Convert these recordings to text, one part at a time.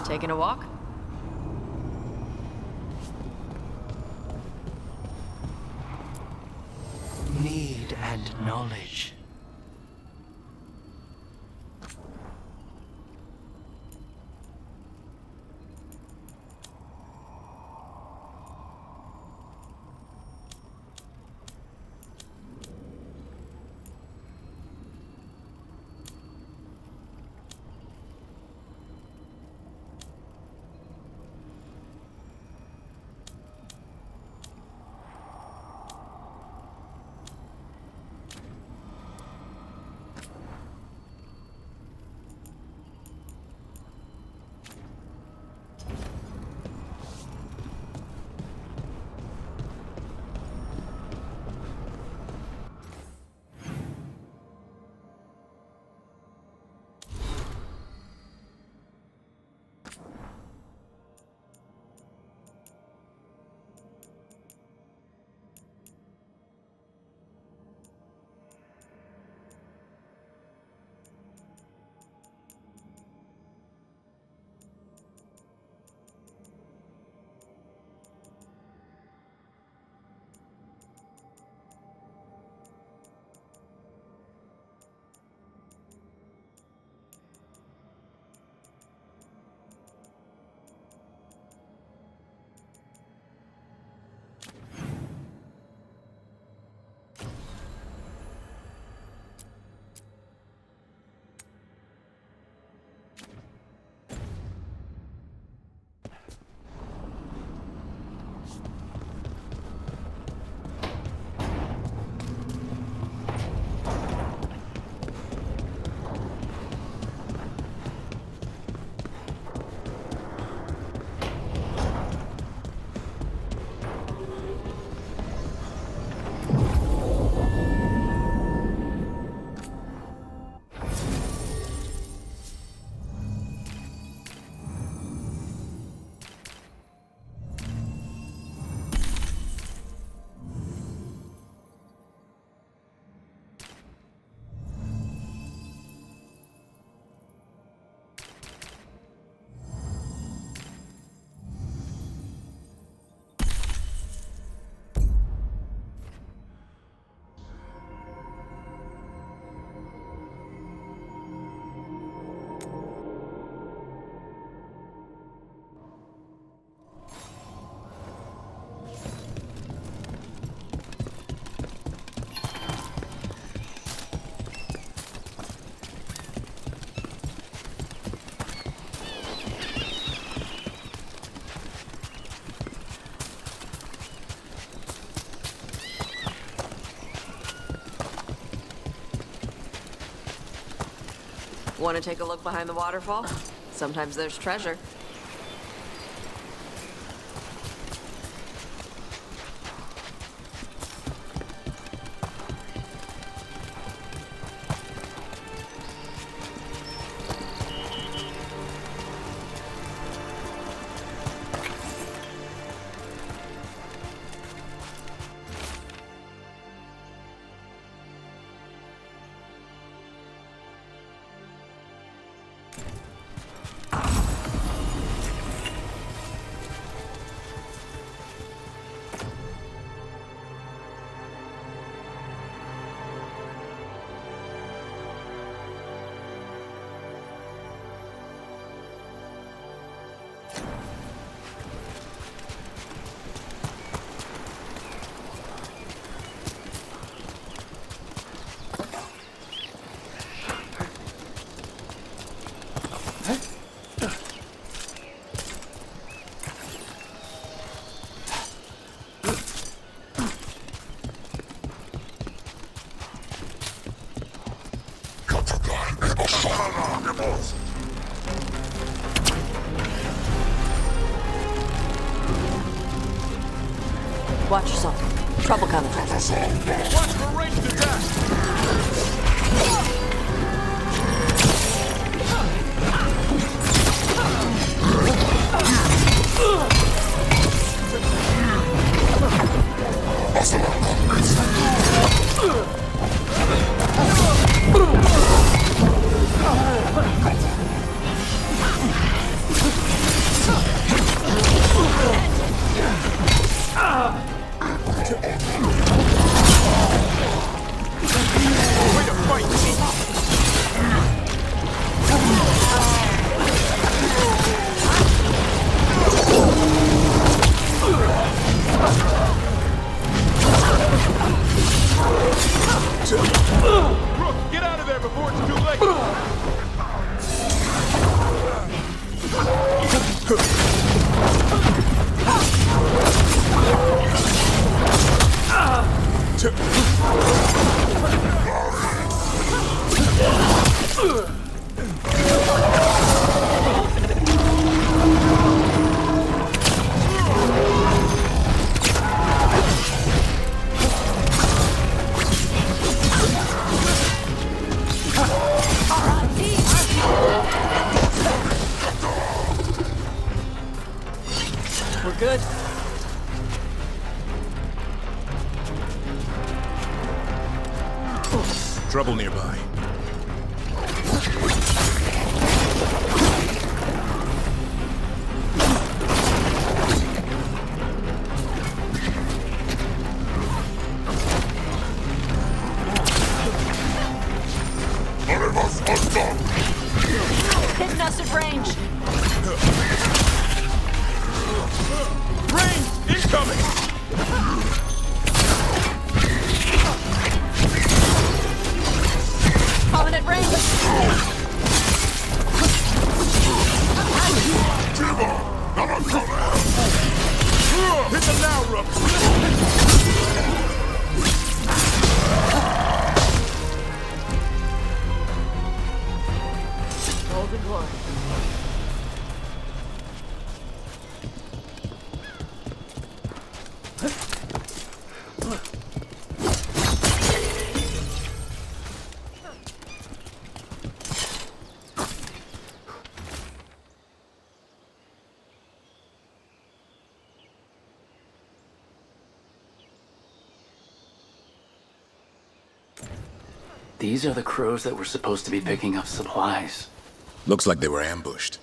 Taking a walk? Need and knowledge. Want to take a look behind the waterfall? Sometimes there's treasure. Watch yourself. Trouble coming. Watch for ranged attack! We're good. Trouble nearby. Hitting us at range. Rain incoming! Coming at range. Hit them now, Rook! Golden glory. These are the crows that were supposed to be picking up supplies. Looks like they were ambushed.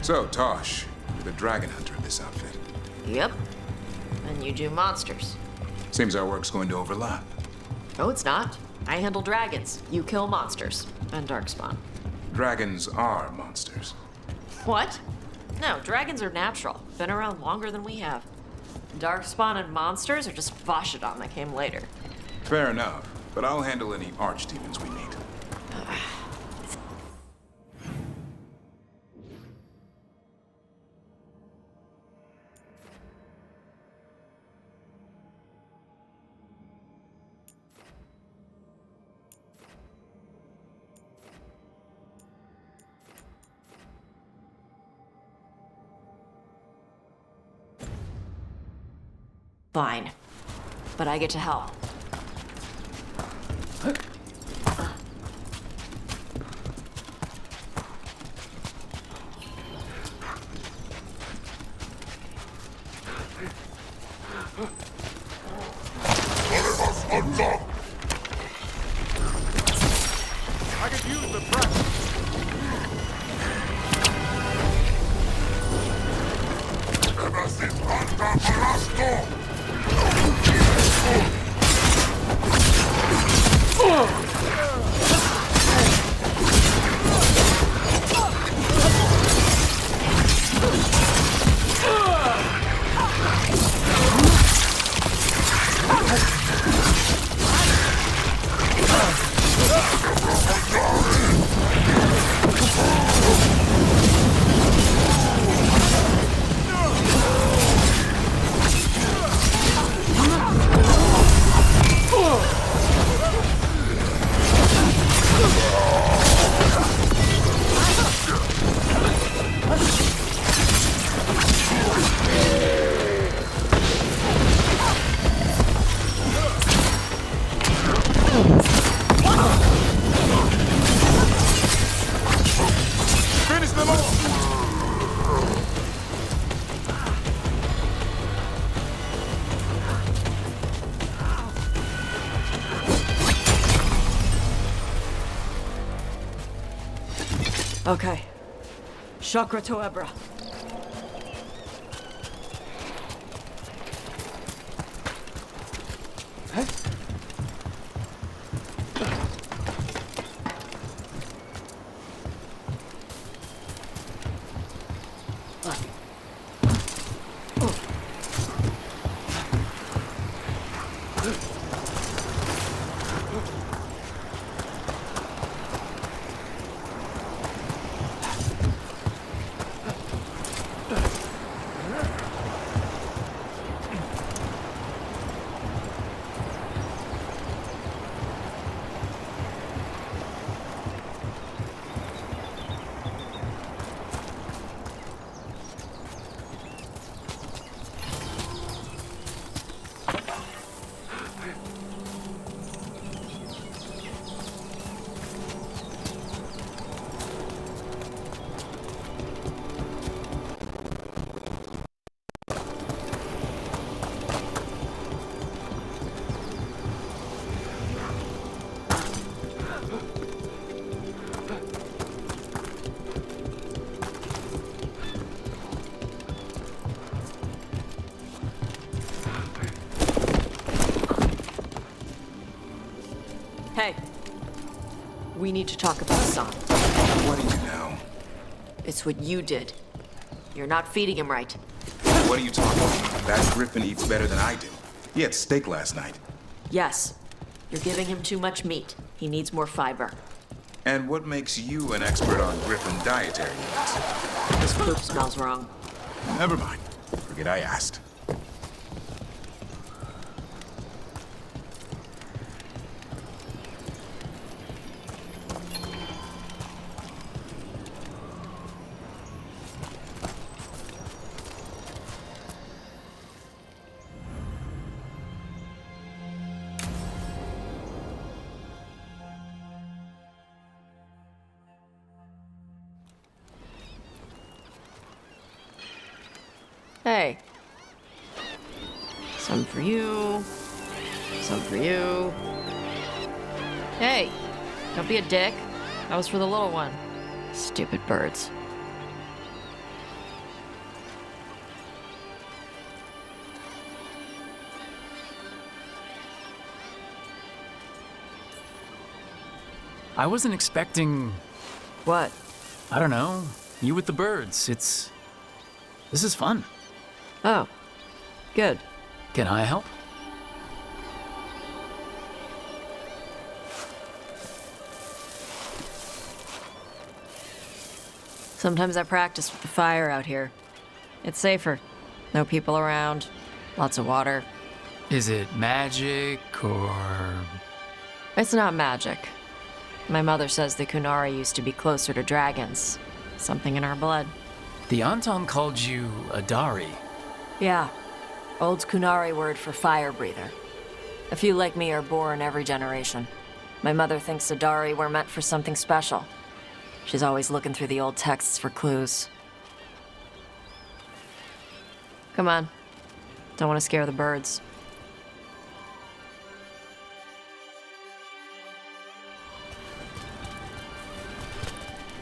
So, Tosh, you're the dragon hunter in this outfit. Yep. And you do monsters. Seems our work's going to overlap. No, it's not. I handle dragons. You kill monsters. And Darkspawn. Dragons are monsters. What? No, dragons are natural. Been around longer than we have. Darkspawn and monsters are just Vashidon that came later. Fair enough, but I'll handle any archdemons we meet. Fine. But I get to help. I could use the practice. Okay. Chakra to Ebra. Hey. We need to talk about Hassan. What do you know? It's what you did. You're not feeding him right. What are you talking about? That Griffin eats better than I do. He had steak last night. Yes. You're giving him too much meat. He needs more fiber. And what makes you an expert on Griffin dietary needs? This poop smells wrong. Never mind. Forget I asked. Hey. Some for you. Some for you. Hey. Don't be a dick. That was for the little one. Stupid birds. I wasn't expecting, What? I don't know, you with the birds. This is fun. Oh. Good. Can I help? Sometimes I practice with the fire out here. It's safer. No people around. Lots of water. Is it magic or... It's not magic. My mother says the Kunari used to be closer to dragons. Something in our blood. The Anton called you a Dari. Yeah. Old Kunari word for fire breather. A few like me are born every generation. My mother thinks Adari were meant for something special. She's always looking through the old texts for clues. Come on. Don't want to scare the birds.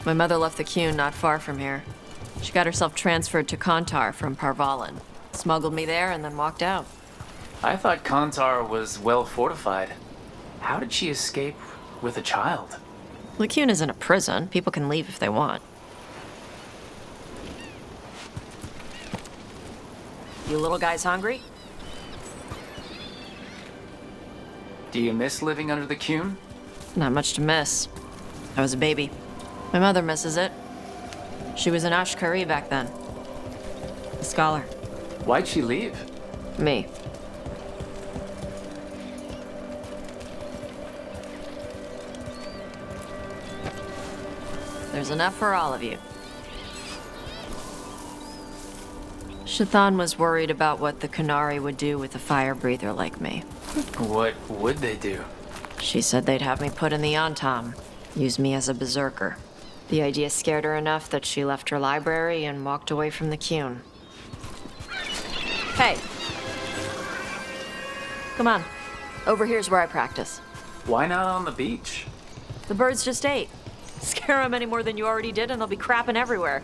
My mother left the Qun not far from here. She got herself transferred to Kontar from Parvalan. Smuggled me there and then walked out. I thought Kantar was well fortified. How did she escape with a child? LeCune isn't a prison. People can leave if they want. You little guys hungry? Do you miss living under the Qun? Not much to miss. I was a baby. My mother misses it. She was an Ashkari back then. A scholar. Why'd she leave? Me. There's enough for all of you. Shathan was worried about what the Kunari would do with a fire breather like me. What would they do? She said they'd have me put in the Antam, use me as a berserker. The idea scared her enough that she left her library and walked away from the Qun. Hey! Come on. Over here's where I practice. Why not on the beach? The birds just ate. Scare them any more than you already did, and they'll be crapping everywhere.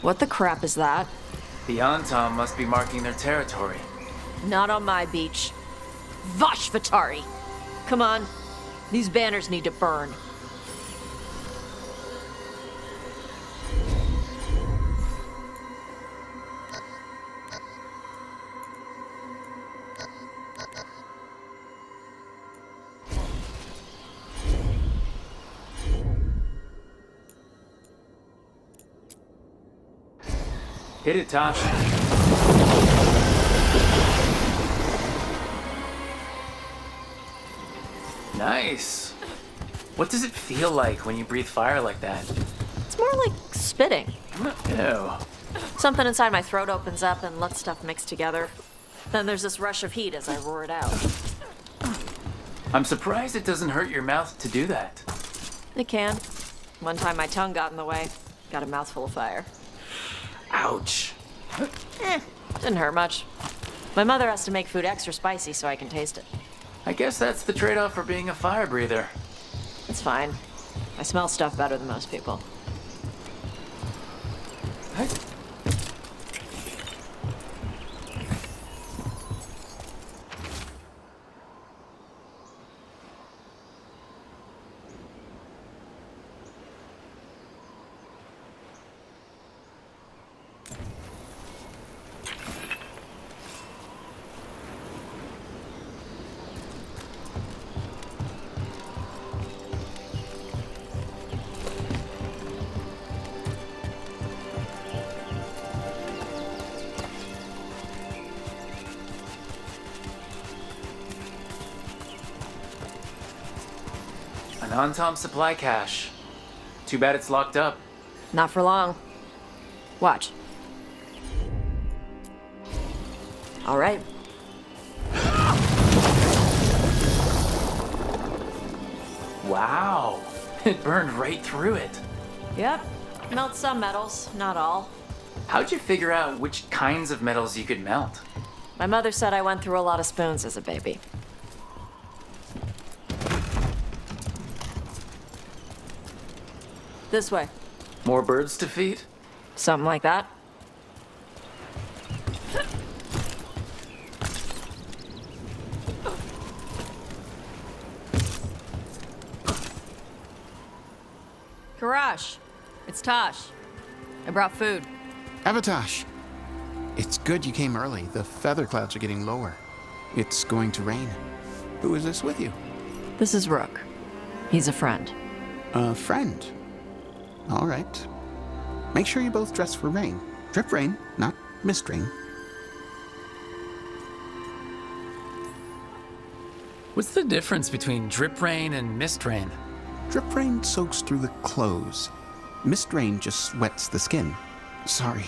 What the crap is that? The Antam must be marking their territory. Not on my beach. Vosh Vatari! Come on. These banners need to burn. Hit it, Tosh. Nice. What does it feel like when you breathe fire like that? It's more like spitting. Ew. Something inside my throat opens up and lets stuff mix together. Then there's this rush of heat as I roar it out. I'm surprised it doesn't hurt your mouth to do that. It can. One time my tongue got in the way. Got a mouthful of fire. Ouch. Didn't hurt much. My mother has to make food extra spicy so I can taste it. I guess that's the trade-off for being a fire breather. It's fine. I smell stuff better than most people. An Antam supply cache. Too bad it's locked up. Not for long. Watch. All right. Wow. It burned right through it. Yep. Melt some metals, not all. How'd you figure out which kinds of metals you could melt? My mother said I went through a lot of spoons as a baby. This way. More birds to feed? Something like that. Karash, it's Tosh. I brought food. Avatosh! It's good you came early. The feather clouds are getting lower. It's going to rain. Who is this with you? This is Rook. He's a friend. A friend. All right. Make sure you both dress for rain. Drip rain, not mist rain. What's the difference between drip rain and mist rain? Drip rain soaks through the clothes. Mist rain just wets the skin. Sorry,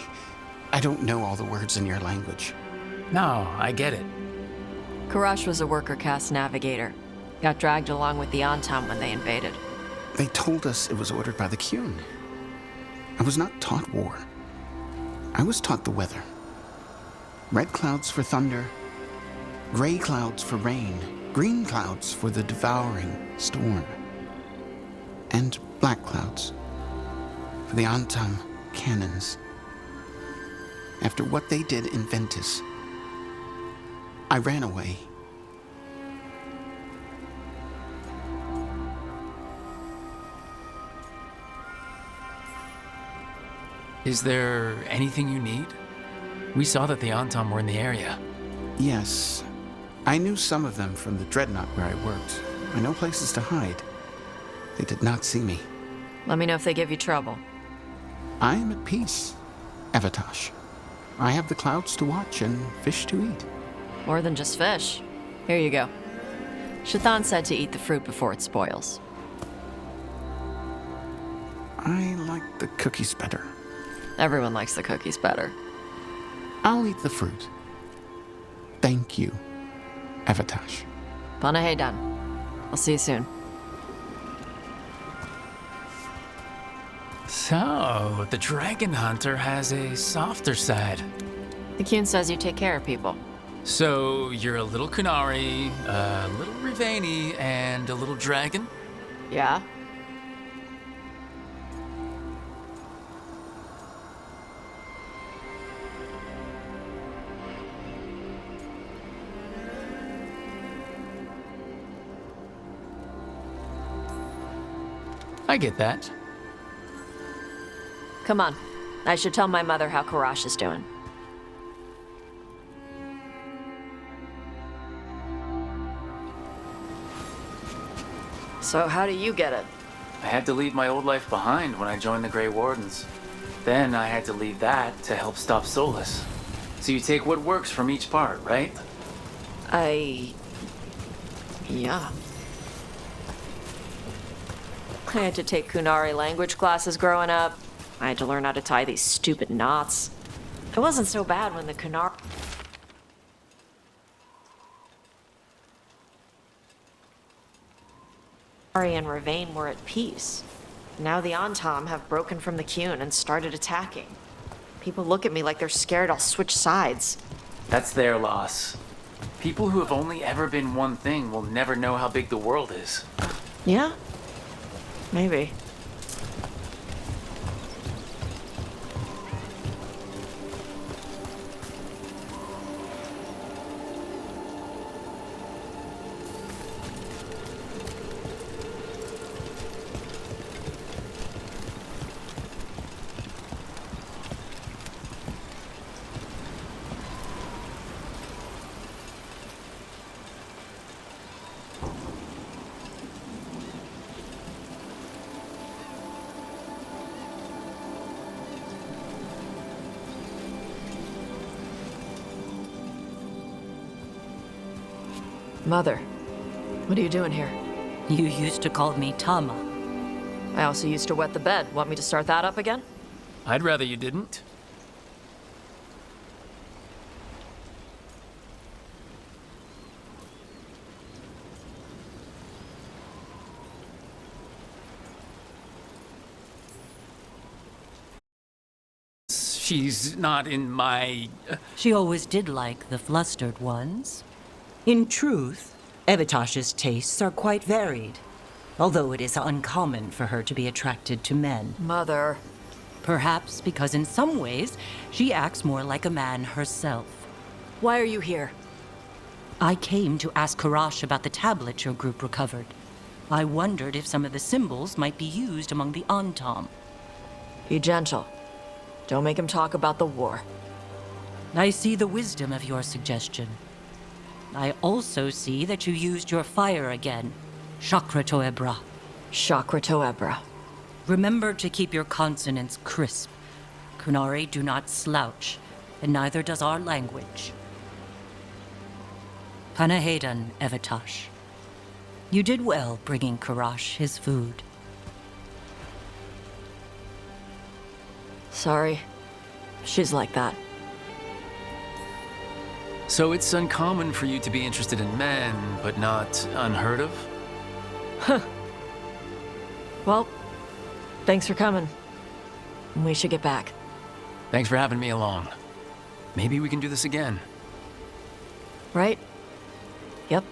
I don't know all the words in your language. No, I get it. Karash was a worker caste navigator. Got dragged along with the Antam when they invaded. They told us it was ordered by the Kyun. I was not taught war. I was taught the weather. Red clouds for thunder, gray clouds for rain, green clouds for the devouring storm, and black clouds for the Antam cannons. After what they did in Ventus, I ran away. Is there anything you need? We saw that the Antam were in the area. Yes, I knew some of them from the Dreadnought where I worked. I know places to hide. They did not see me. Let me know if they give you trouble. I am at peace, Avatosh. I have the clouds to watch and fish to eat. More than just fish. Here you go. Shathan said to eat the fruit before it spoils. I like the cookies better. Everyone likes the cookies better. I'll eat the fruit. Thank you, Avatosh. Panahedan. I'll see you soon. So, the Dragon Hunter has a softer side. The Kyun says you take care of people. So, you're a little Kunari, a little Rivani, and a little dragon? Yeah? I get that. Come on. I should tell my mother how Karash is doing. So how do you get it? I had to leave my old life behind when I joined the Grey Wardens. Then I had to leave that to help stop Solus. So you take what works from each part, right? Yeah. I had to take Kunari language classes growing up. I had to learn how to tie these stupid knots. It wasn't so bad when the Kunari and Ravain were at peace. Now the Antam have broken from the Kyun and started attacking. People look at me like they're scared I'll switch sides. That's their loss. People who have only ever been one thing will never know how big the world is. Yeah? Maybe. Mother, what are you doing here? You used to call me Tama. I also used to wet the bed. Want me to start that up again? I'd rather you didn't. She's not in my... She always did like the flustered ones. In truth, Evitash's tastes are quite varied, although it is uncommon for her to be attracted to men. Mother. Perhaps because in some ways, she acts more like a man herself. Why are you here? I came to ask Karash about the tablet your group recovered. I wondered if some of the symbols might be used among the Antam. Be gentle. Don't make him talk about the war. I see the wisdom of your suggestion. I also see that you used your fire again, Chakra Toebra. Chakra Toebra. Remember to keep your consonants crisp. Kunari do not slouch, and neither does our language. Panahedan, Evitash. You did well bringing Karash his food. Sorry. She's like that. So it's uncommon for you to be interested in men, but not unheard of? Well, thanks for coming. We should get back. Thanks for having me along. Maybe we can do this again. Right? Yep.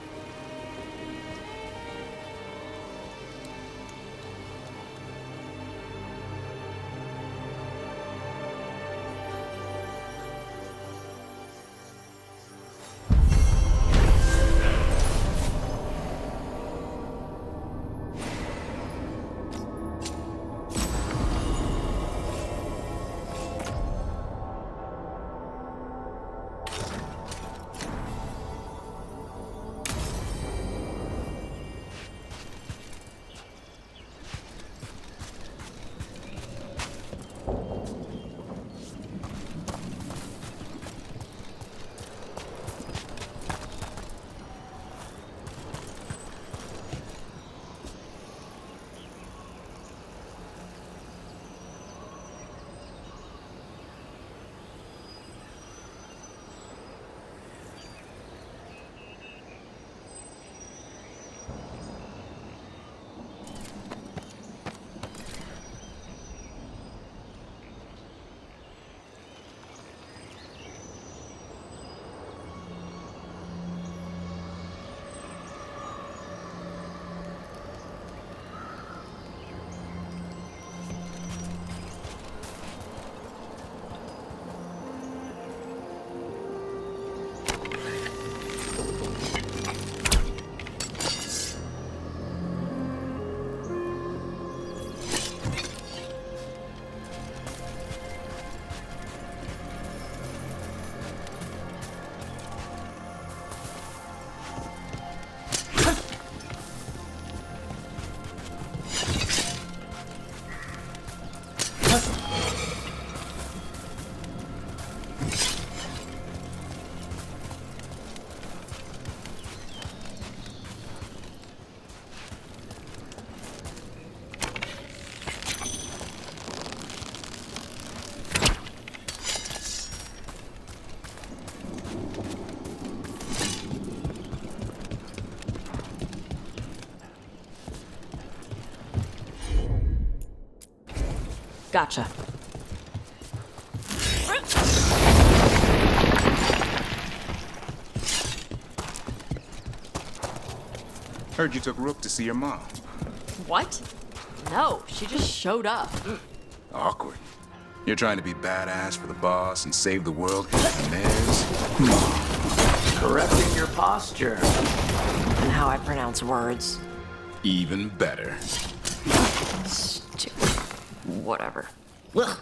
Gotcha. Heard you took Rook to see your mom. What? No, she just showed up. Awkward. You're trying to be badass for the boss and save the world, and there's mom. Correcting your posture. And how I pronounce words. Even better. Stupid. Whatever. Ugh.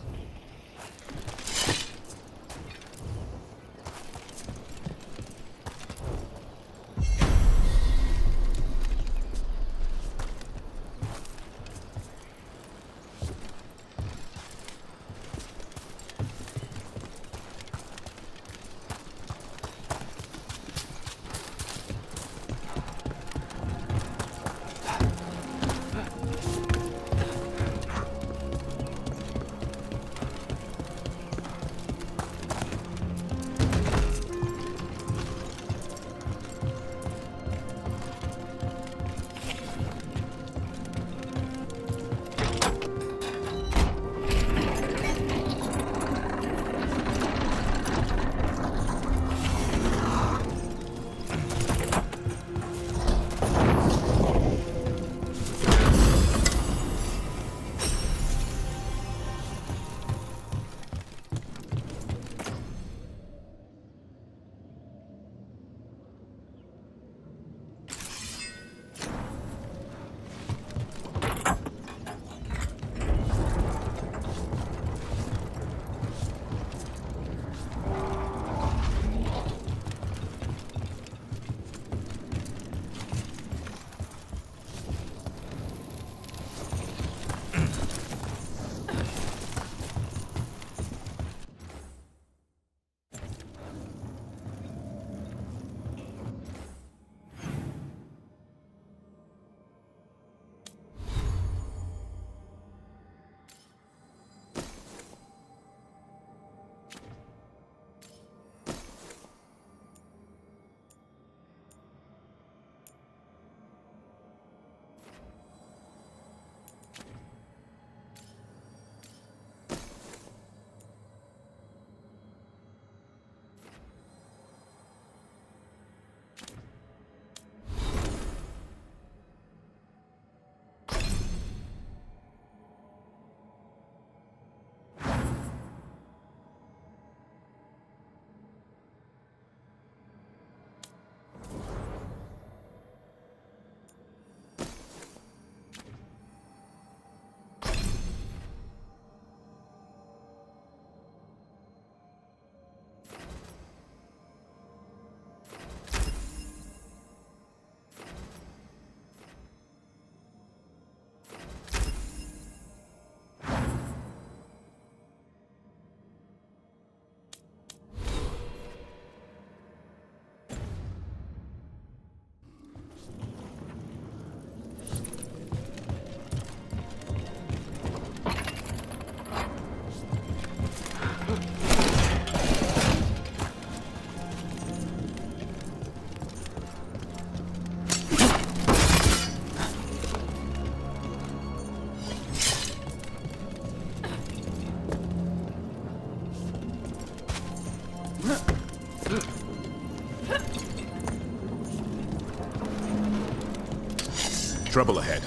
Trouble ahead.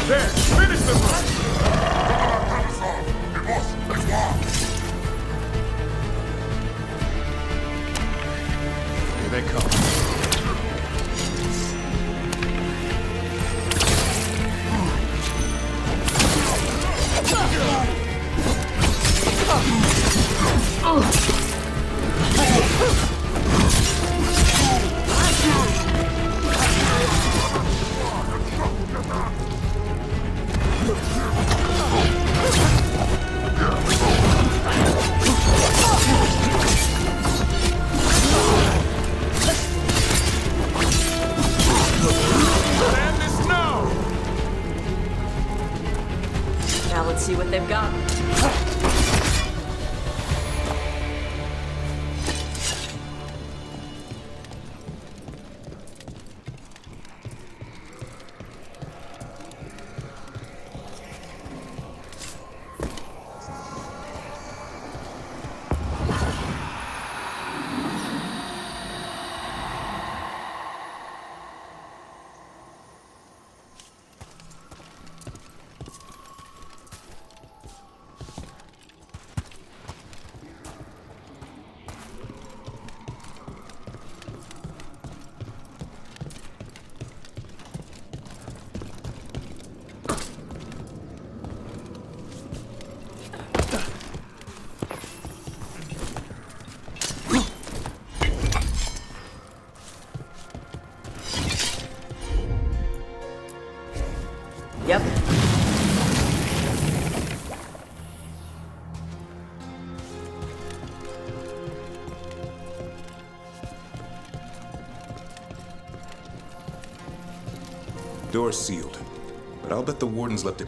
There! Finish the run! Here they come. Now let's see what they've got. Door's sealed, but I'll bet the wardens left it.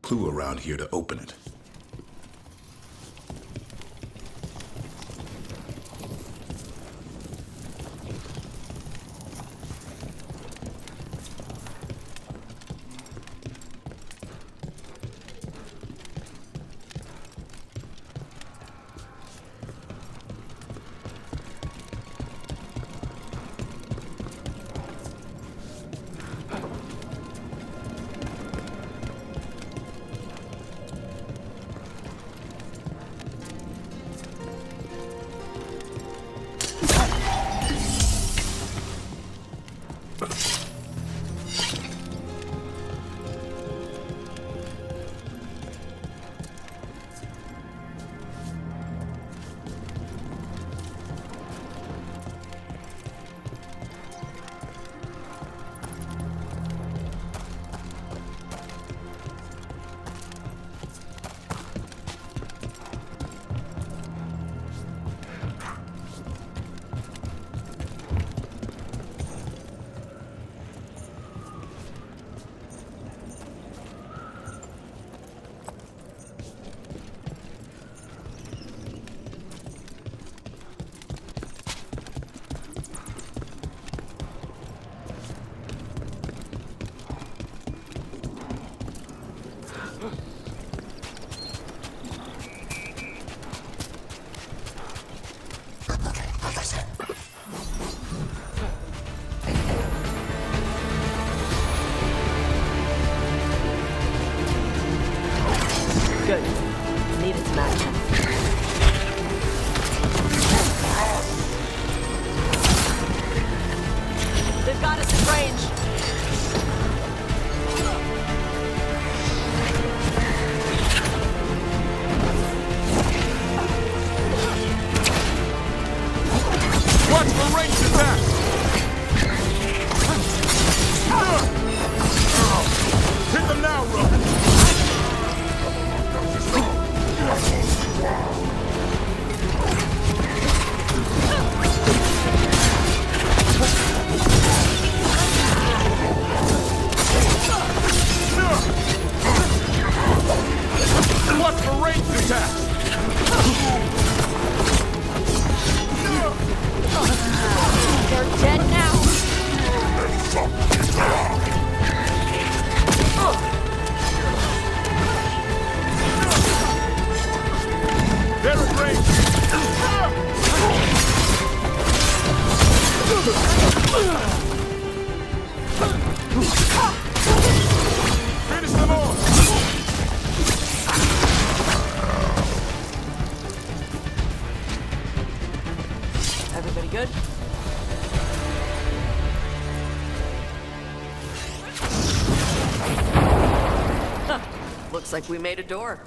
Clue around here to open it. Good. Needed some action. They've got us in range. Watch for ranged attacks! Hit them now, Rook! Watch for ranged attacks! They're dead now. They're in range! Finish them off! Everybody good? Huh. Looks like we made a door.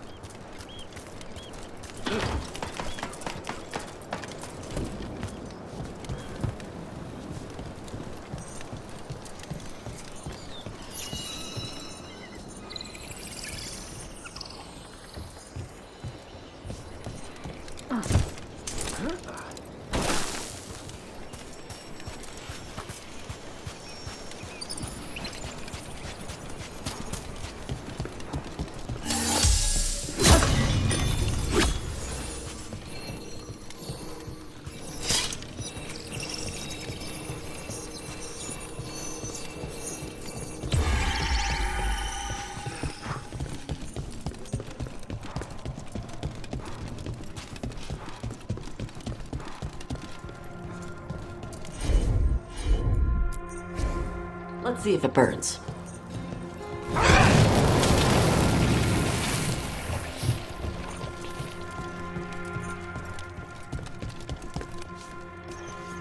Let's see if it burns.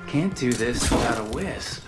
Can't do this without a wisp.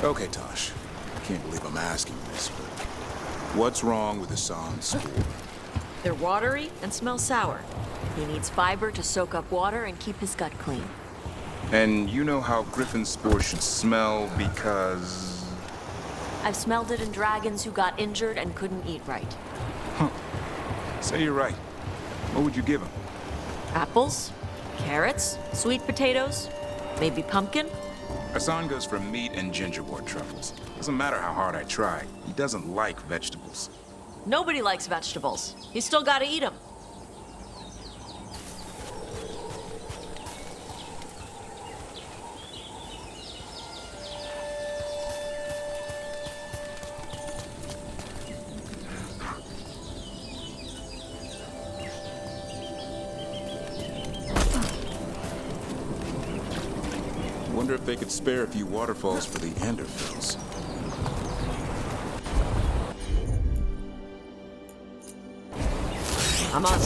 Okay, Tosh. I can't believe I'm asking this, but what's wrong with Hassan's spore? They're watery and smell sour. He needs fiber to soak up water and keep his gut clean. And you know how griffin spore should smell because... I've smelled it in dragons who got injured and couldn't eat right. Say you're right. What would you give him? Apples, carrots, sweet potatoes, maybe pumpkin. Hassan goes for meat and gingerbread truffles. Doesn't matter how hard I try. He doesn't like vegetables. Nobody likes vegetables. You still gotta eat them. Wonder if they could spare a few waterfalls for the Anderfels. I'm on.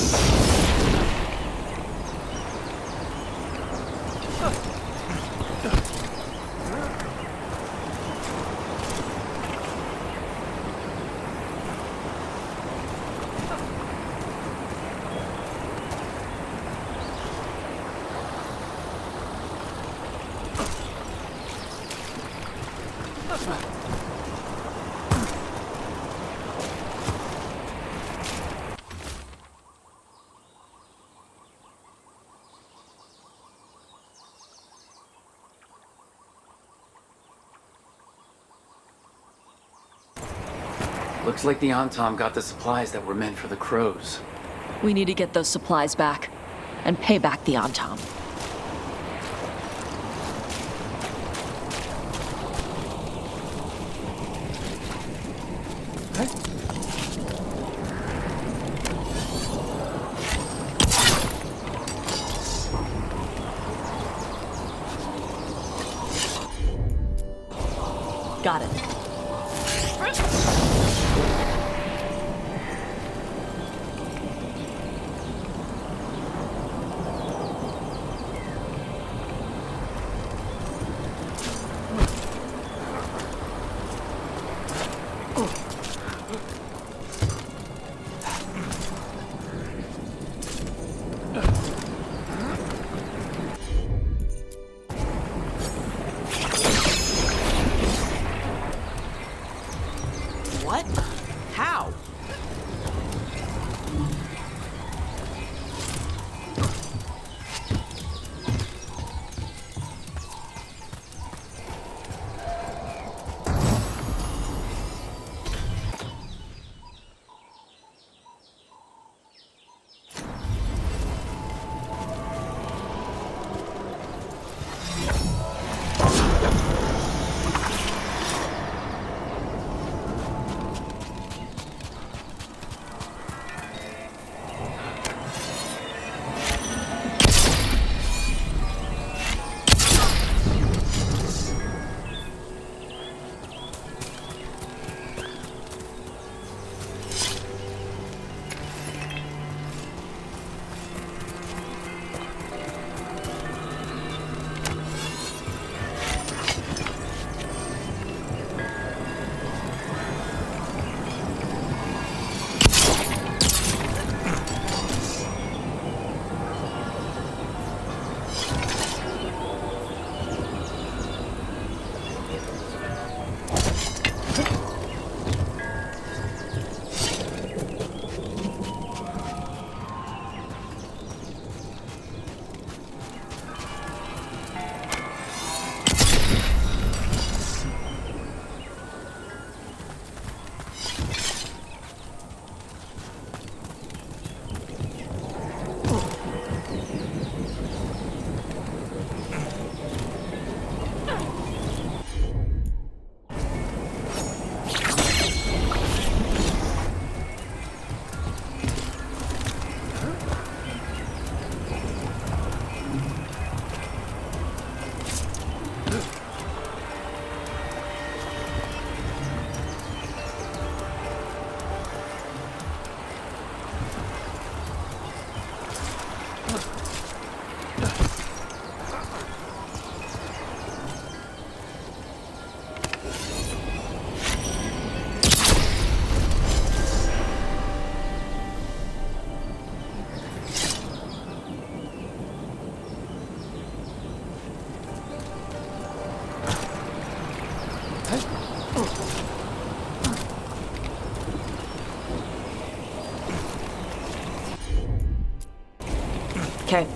Looks like the Antom got the supplies that were meant for the crows. We need to get those supplies back and pay back the Antom. Got it. What? How? Okay.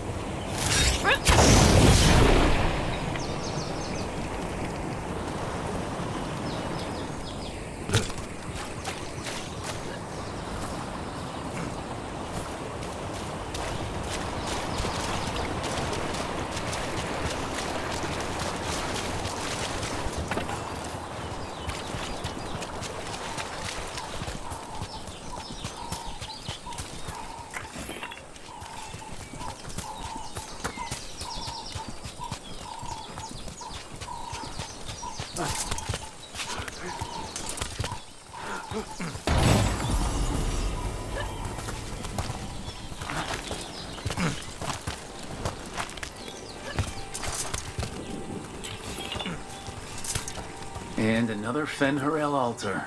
And another Fen'Harel altar.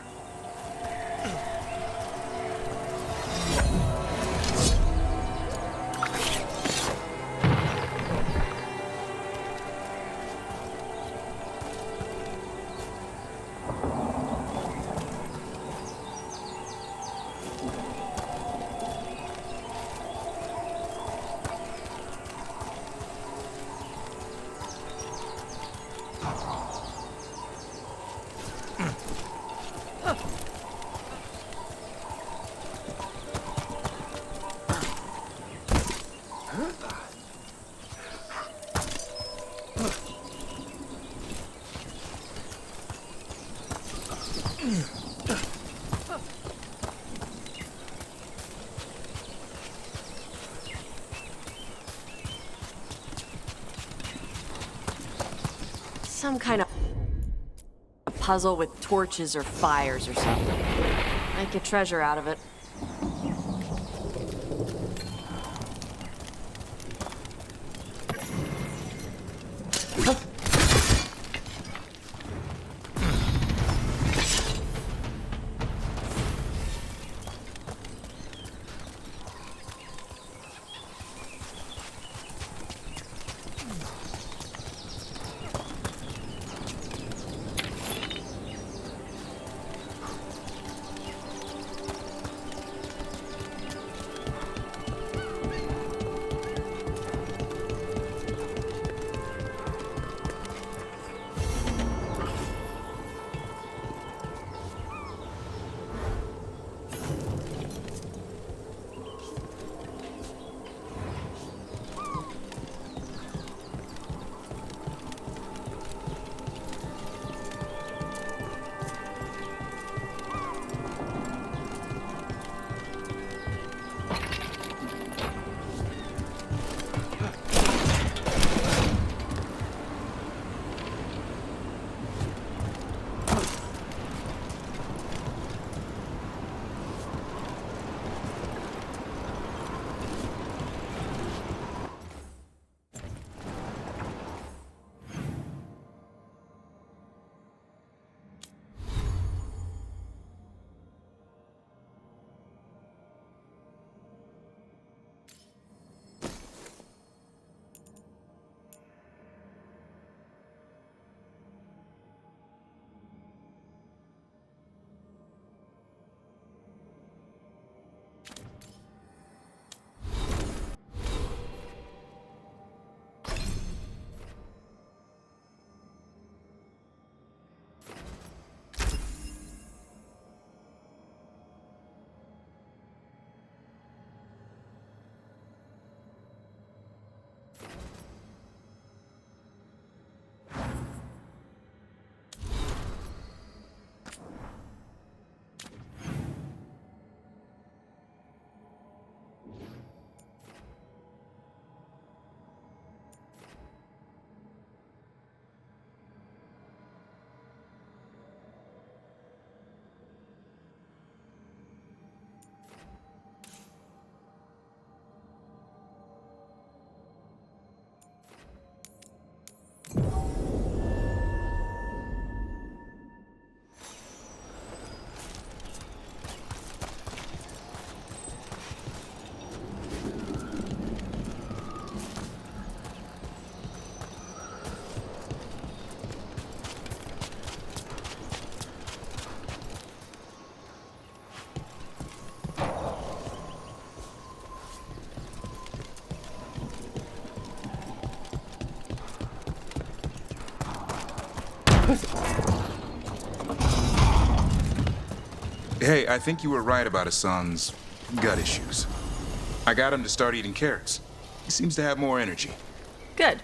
Some kind of a puzzle with torches or fires or something. Make a treasure out of it. Hey, I think you were right about Hassan's gut issues. I got him to start eating carrots. He seems to have more energy. Good.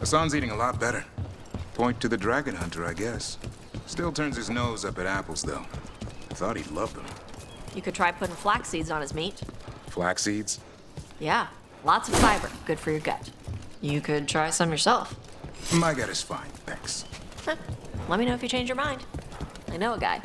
Hassan's eating a lot better. Point to the dragon hunter, I guess. Still turns his nose up at apples, though. I thought he'd love them. You could try putting flax seeds on his meat. Flax seeds? Yeah, lots of fiber, good for your gut. You could try some yourself. My gut is fine, thanks. Let me know if you change your mind. I know a guy.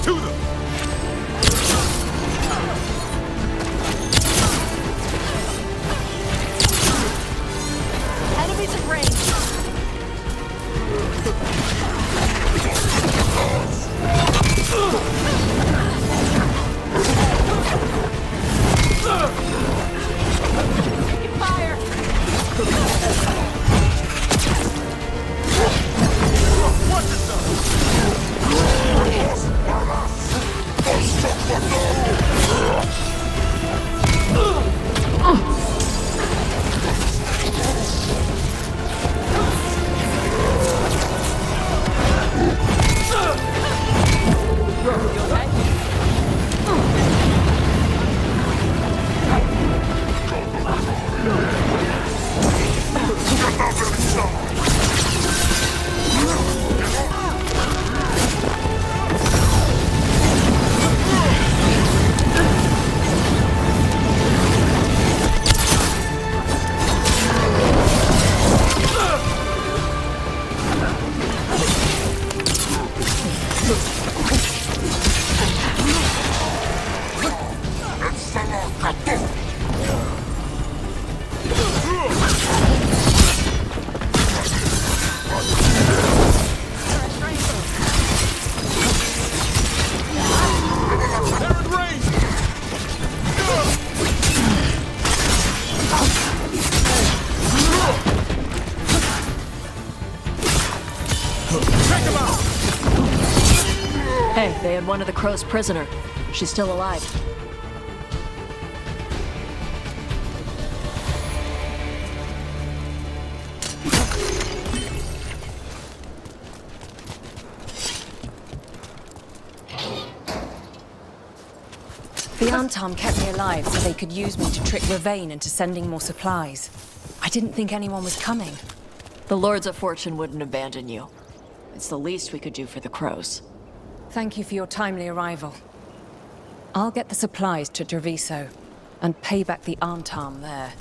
To them! Enemies at range. Taking fire. Watch yourself! They're in range! Take them out! Hey, they had one of the crows prisoner. She's still alive. The Antam kept me alive so they could use me to trick Ravain into sending more supplies. I didn't think anyone was coming. The Lords of Fortune wouldn't abandon you. It's the least we could do for the crows. Thank you for your timely arrival. I'll get the supplies to Treviso and pay back the Antam there.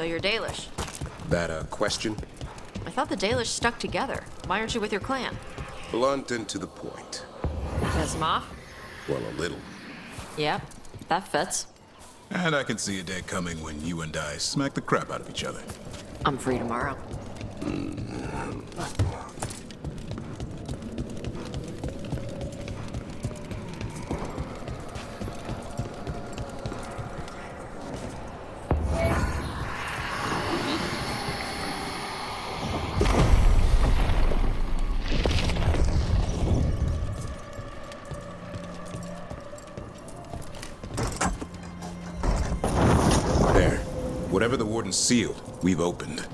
So you're Dalish. That a question? I thought the Dalish stuck together. Why aren't you with your clan? Blunt and to the point. Piss 'em off? Well, a little. Yep, that fits. And I can see a day coming when you and I smack the crap out of each other. I'm free tomorrow. There. Whatever the warden sealed, we've opened.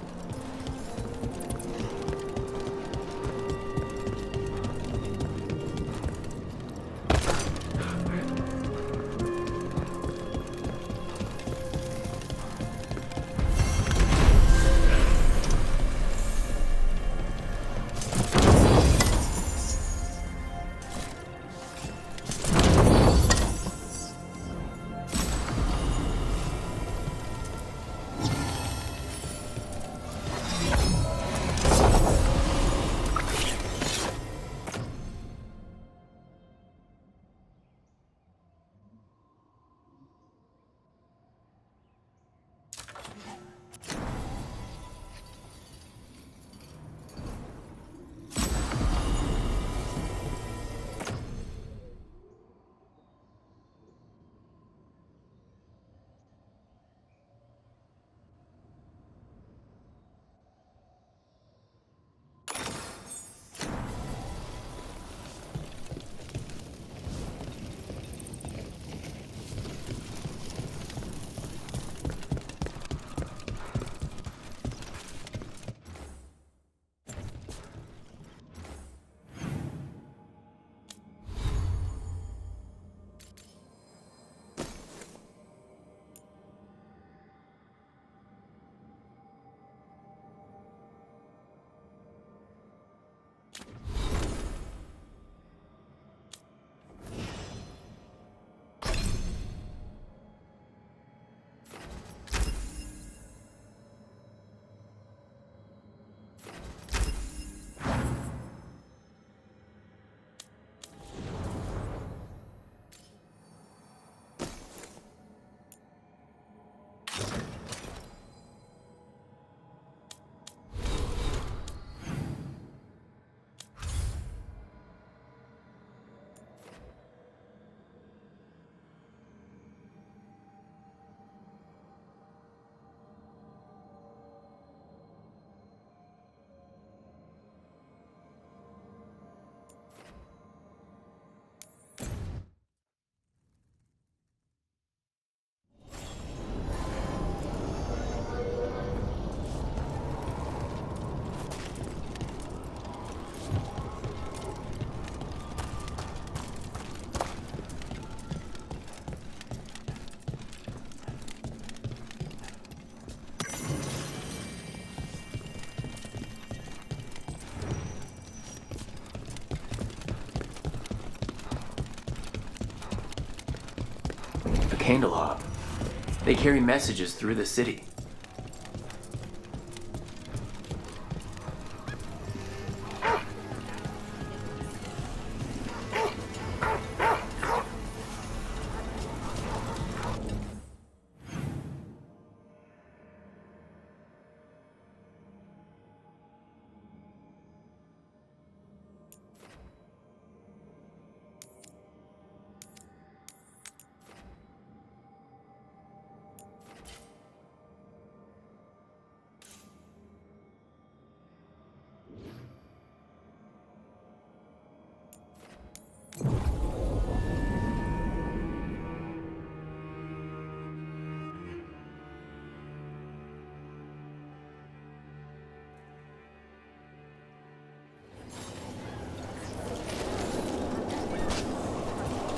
Candelab. They carry messages through the city.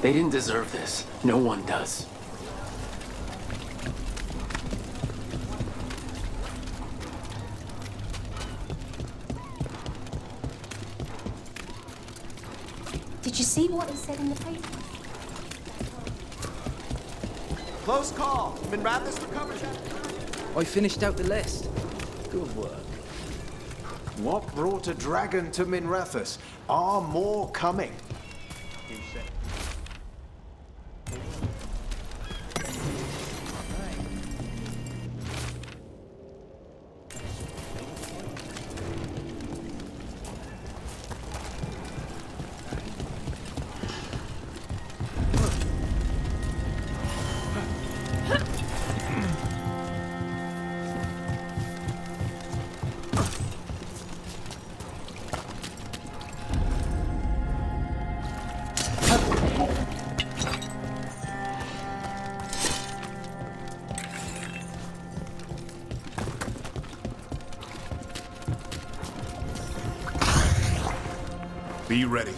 They didn't deserve this. No one does. Did you see what he said in the paper? Close call. Minrathous recovers that. I finished out the list. Good work. What brought a dragon to Minrathous? Are more coming? Be ready.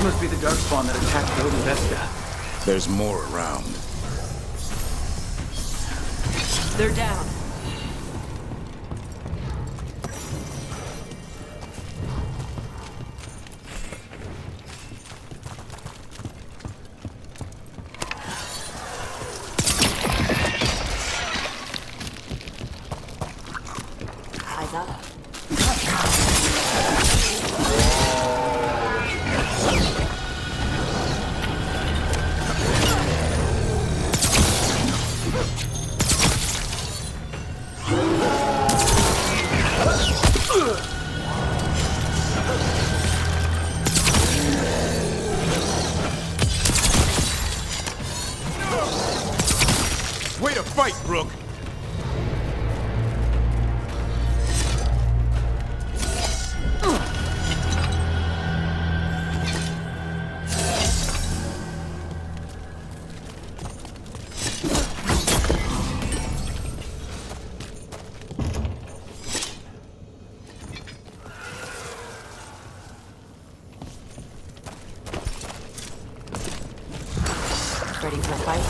Must be the Darkspawn that attacked Odin Vesta. There's more around. They're down. Eyes up. Way to fight, Brooke! Ready for a fight?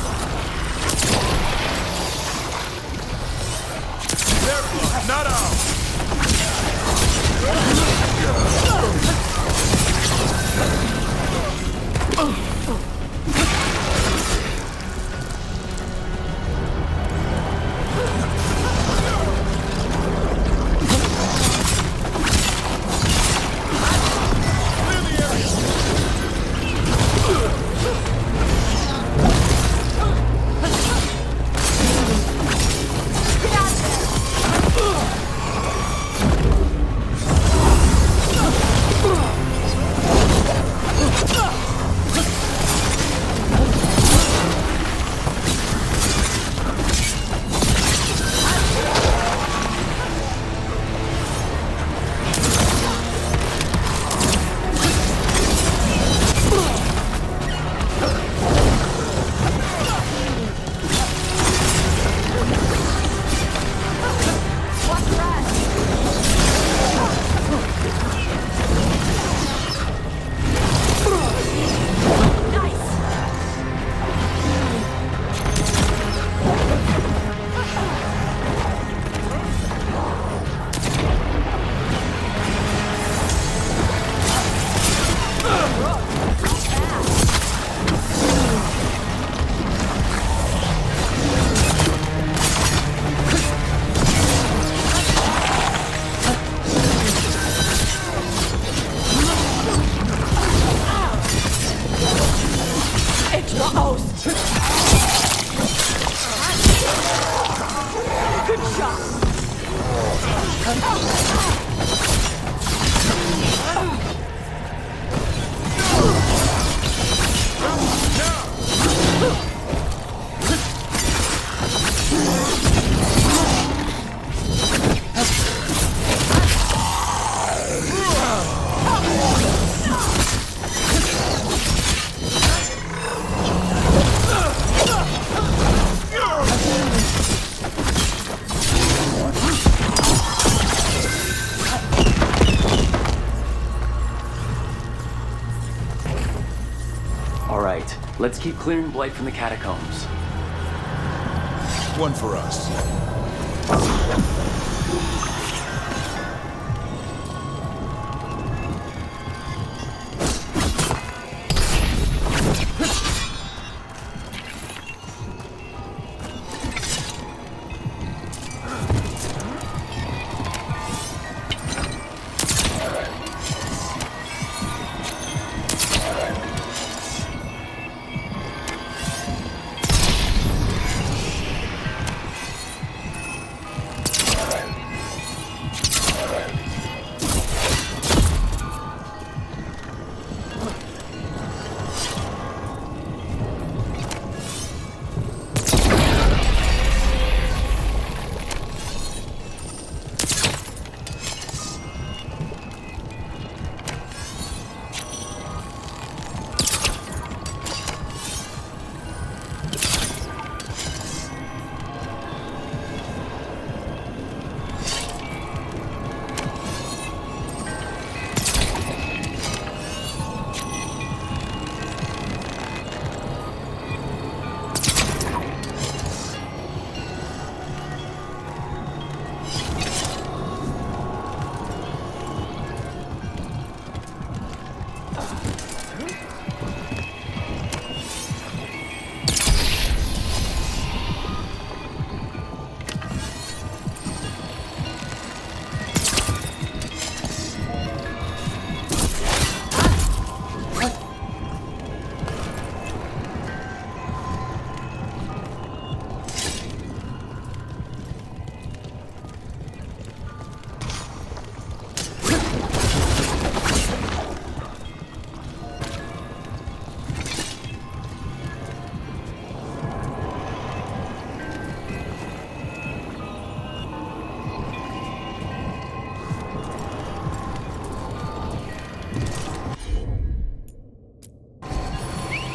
Their blood, not ours! Clear the area! Alright, let's keep clearing Blight from the catacombs. One for us.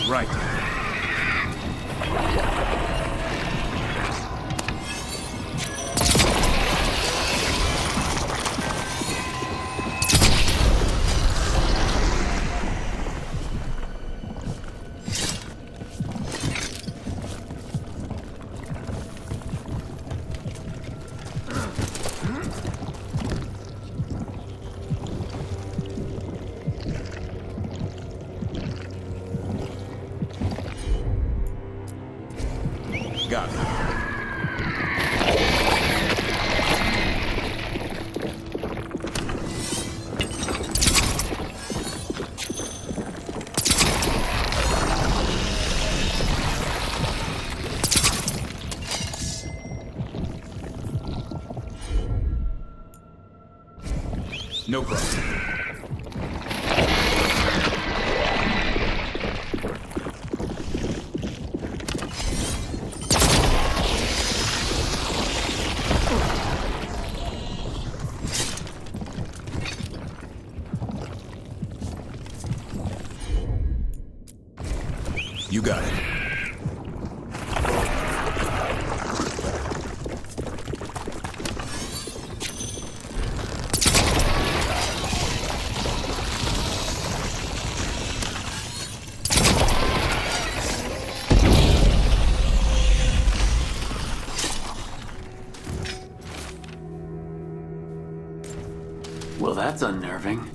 Right. Got it. No problem. You got it. Well, that's unnerving.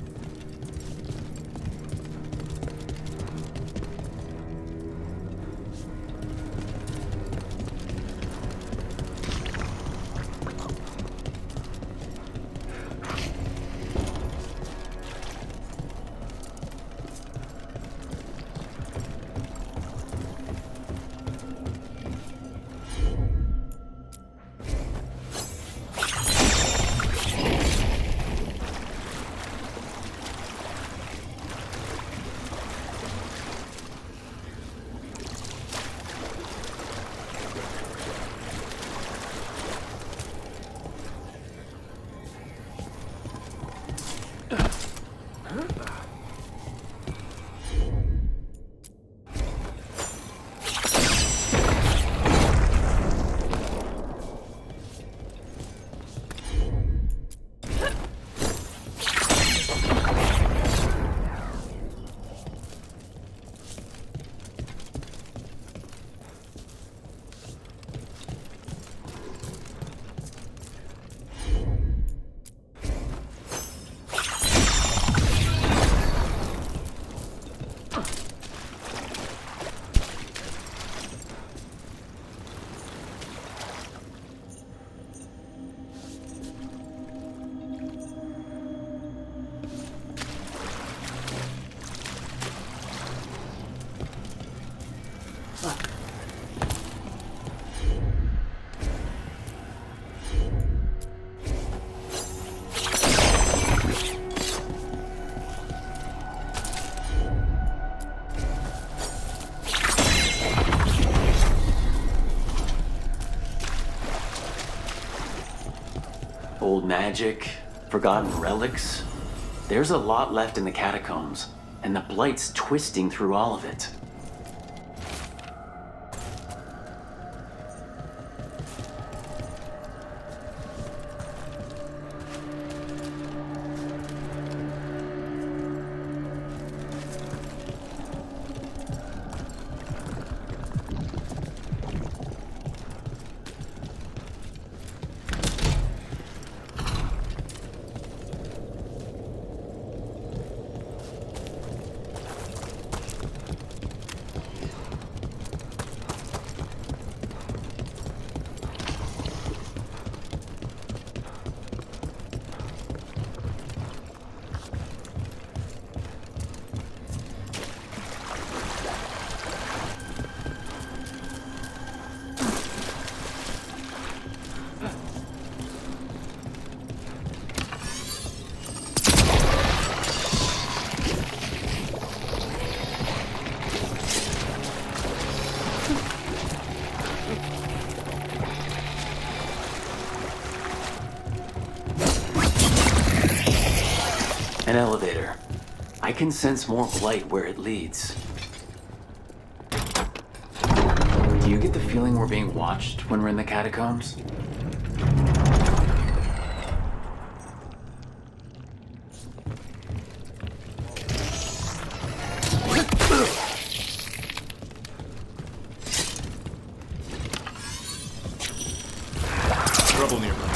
Old magic, forgotten relics. There's a lot left in the catacombs, and the Blight's twisting through all of it. An elevator. I can sense more Blight where it leads. you get the feeling we're being watched when we're in the catacombs? Trouble nearby.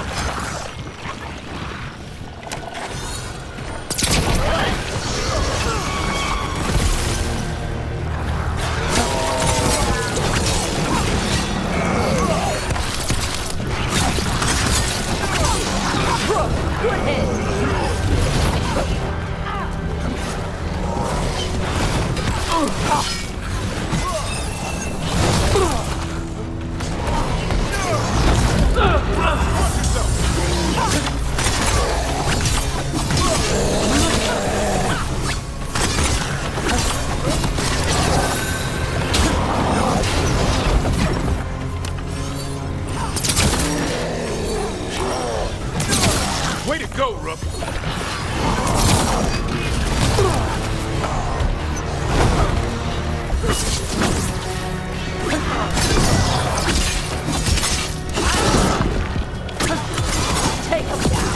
Way to go, Rook! Take him down.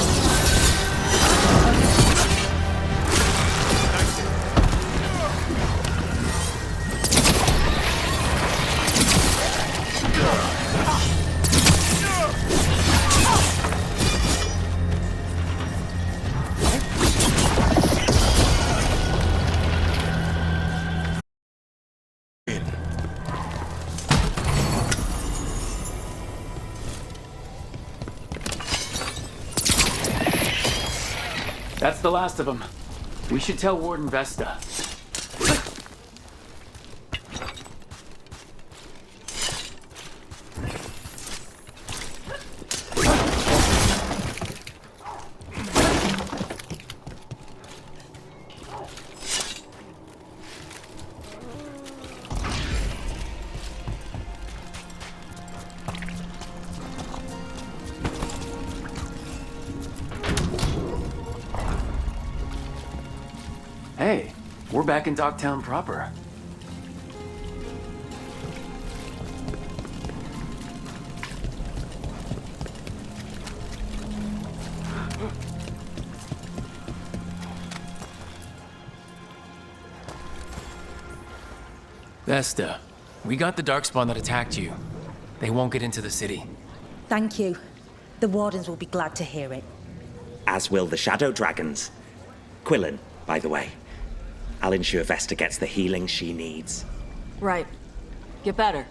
That's the last of them. We should tell Warden Vesta. Hey, we're back in Docktown proper. Vesta, we got the Darkspawn that attacked you. They won't get into the city. Thank you. The Wardens will be glad to hear it. As will the Shadow Dragons. Quillen, by the way. I'll ensure Vesta gets the healing she needs. Right. Get better.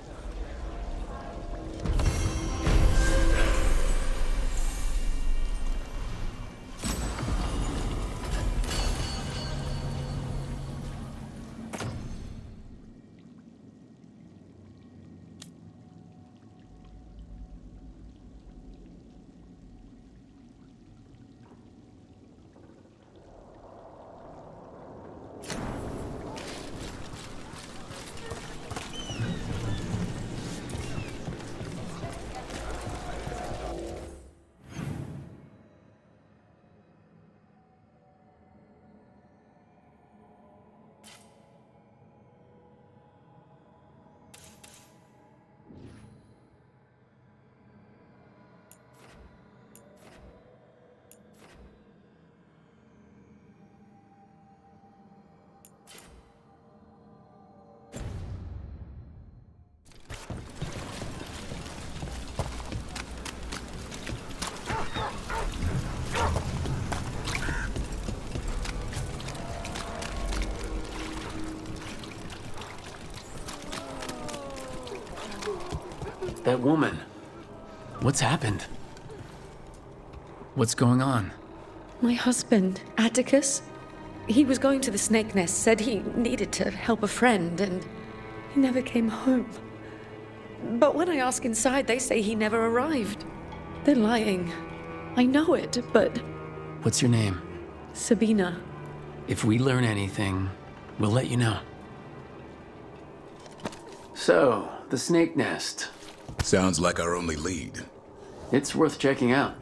That woman. What's happened? What's going on? My husband, Atticus, he was going to the Snake Nest, said he needed to help a friend, and he never came home. But when I ask inside, they say he never arrived. They're lying. I know it, but... What's your name? Sabina. If we learn anything, we'll let you know. So, the Snake Nest. Sounds like our only lead. It's worth checking out.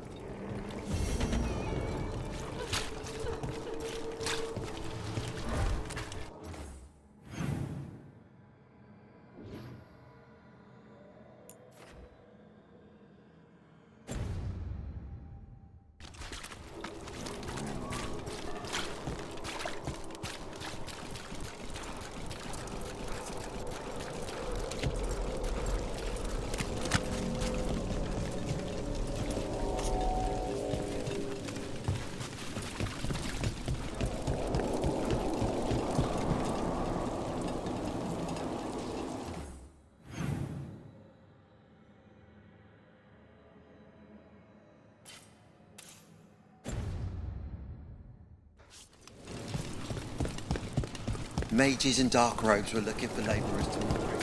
Mages in dark robes were looking for labourers to work.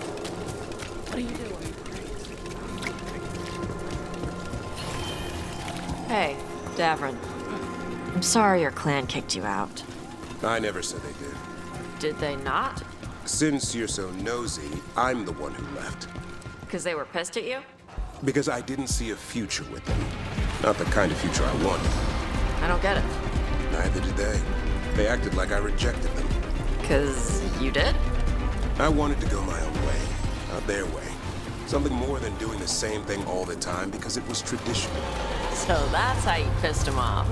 What are you doing? Hey, Davrin. I'm sorry your clan kicked you out. I never said they did. Did they not? Since you're so nosy, I'm the one who left. Because they were pissed at you? Because I didn't see a future with them. Not the kind of future I wanted. I don't get it. Neither did they. They acted like I rejected them. Because you did? I wanted to go my own way, not their way. Something more than doing the same thing all the time because it was traditional. So that's how you pissed him off.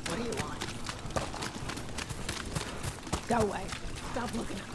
What do you want? Go away. Stop looking at me.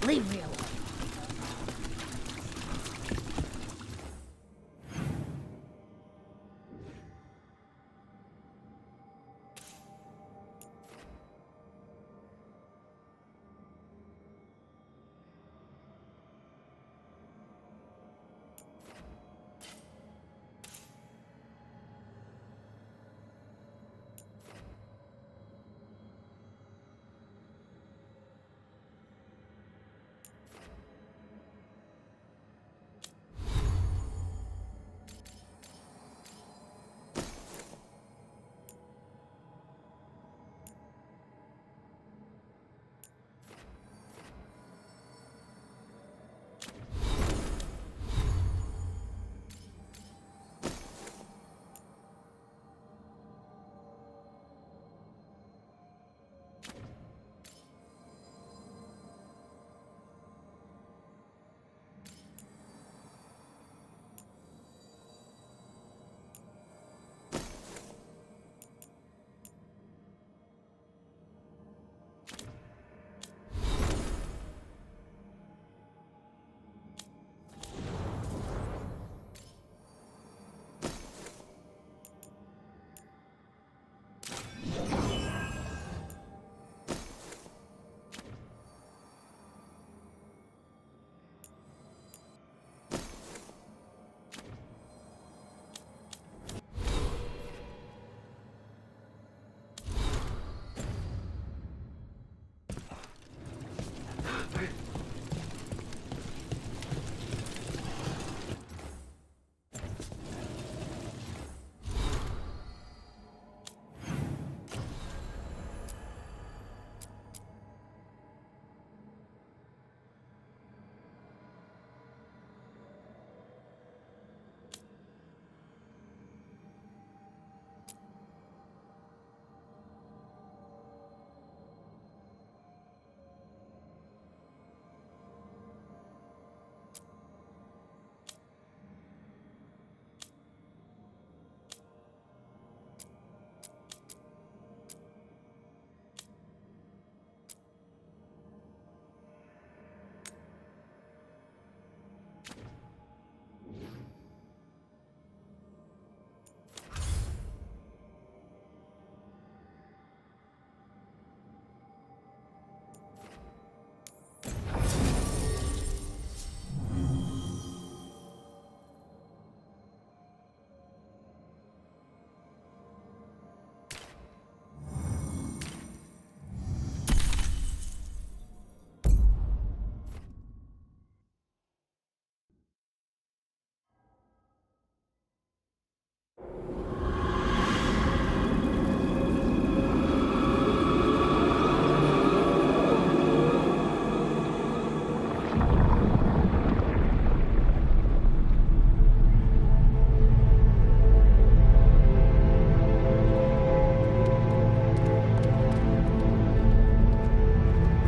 Leave me alone.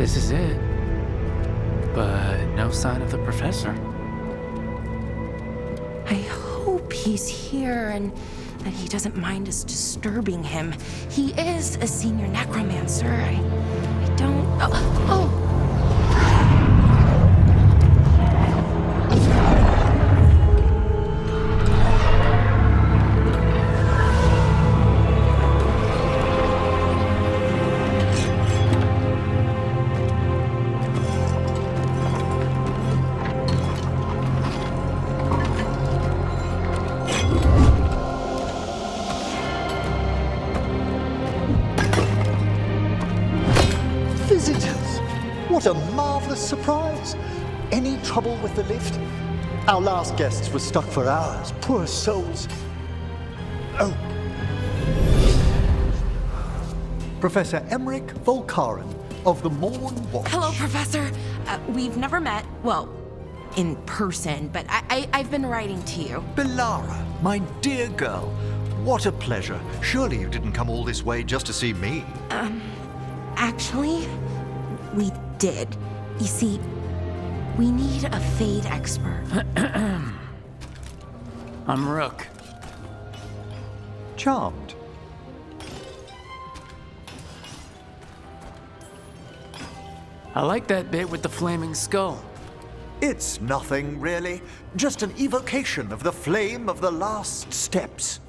This is it. But no sign of the professor. I hope he's here and that he doesn't mind us disturbing him. He is a senior necromancer. I don't... Oh! Visitors! What a marvelous surprise! Any trouble with the lift? Our last guests were stuck for hours. Poor souls. Oh. Professor Emmerich Volkaren of the Morn Watch. Hello, Professor. We've never met, well, in person, but I've been writing to you. Belara, my dear girl, what a pleasure. Surely you didn't come all this way just to see me. Actually, we did. You see, we need a Fade expert. I'm Rook. Charmed. I like that bit with the flaming skull. It's nothing, really. Just an evocation of the flame of the last steps.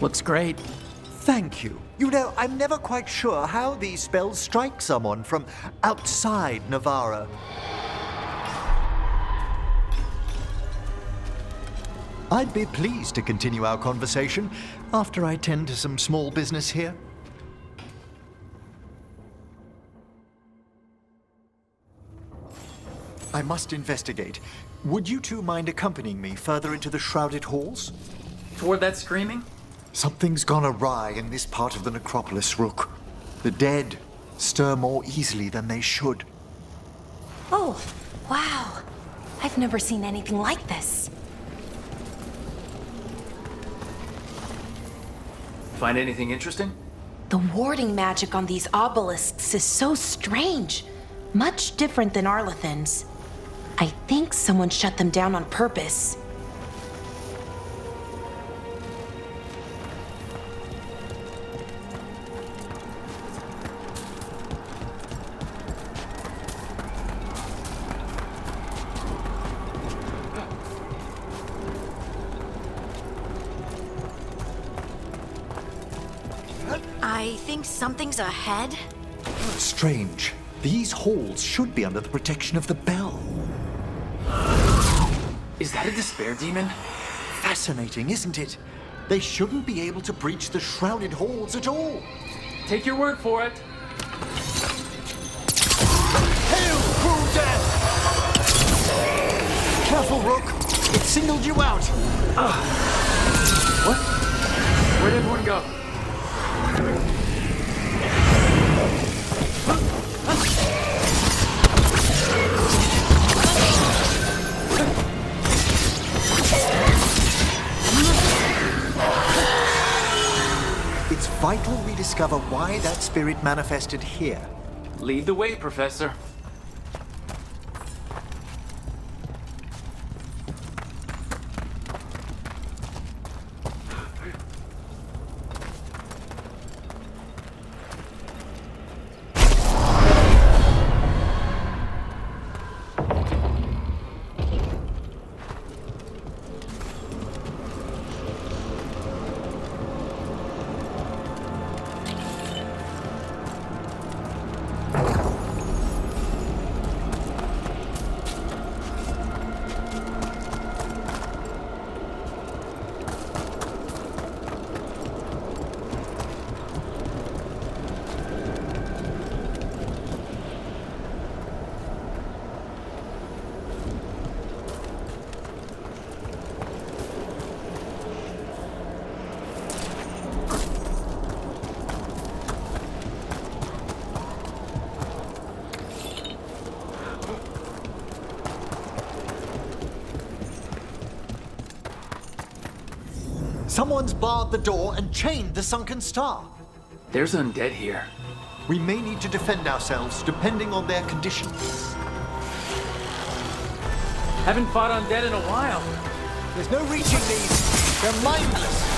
Looks great. Thank you. You know, I'm never quite sure how these spells strike someone from outside Navarra. I'd be pleased to continue our conversation after I tend to some small business here. I must investigate. Would you two mind accompanying me further into the shrouded halls? Toward that screaming? Something's gone awry in this part of the necropolis, Rook. The dead stir more easily than they should. Oh, wow. I've never seen anything like this. Find anything interesting? The warding magic on these obelisks is so strange. Much different than Arlethan's. I think someone shut them down on purpose. I think something's ahead. Strange. These halls should be under the protection of the bell. Is that a despair demon? Fascinating, isn't it? They shouldn't be able to breach the shrouded halls at all. Take your word for it. Hail, cruel death! Careful, Rook. It singled you out. What? Where'd everyone go? It's vital we discover why that spirit manifested here. Lead the way, Professor. Someone's barred the door and chained the sunken star. There's undead here. We may need to defend ourselves depending on their condition. Haven't fought undead in a while. There's no reaching these. They're mindless.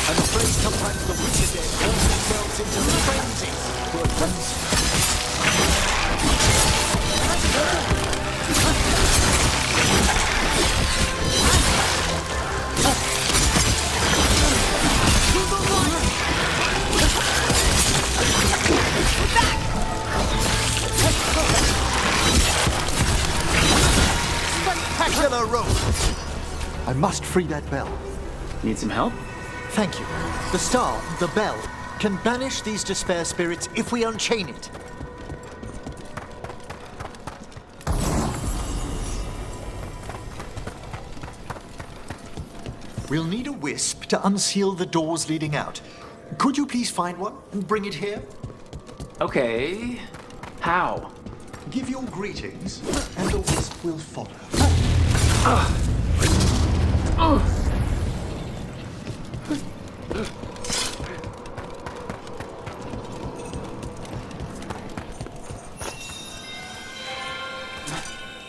I'm afraid sometimes the wicked dead turn themselves into frenzies. Poor things. Spectacular rope! I must free that bell. Need some help? Thank you. The star, the bell, can banish these despair spirits if we unchain it. We'll need a wisp to unseal the doors leading out. Could you please find one and bring it here? Okay. How? Give your greetings, and the wisp will follow.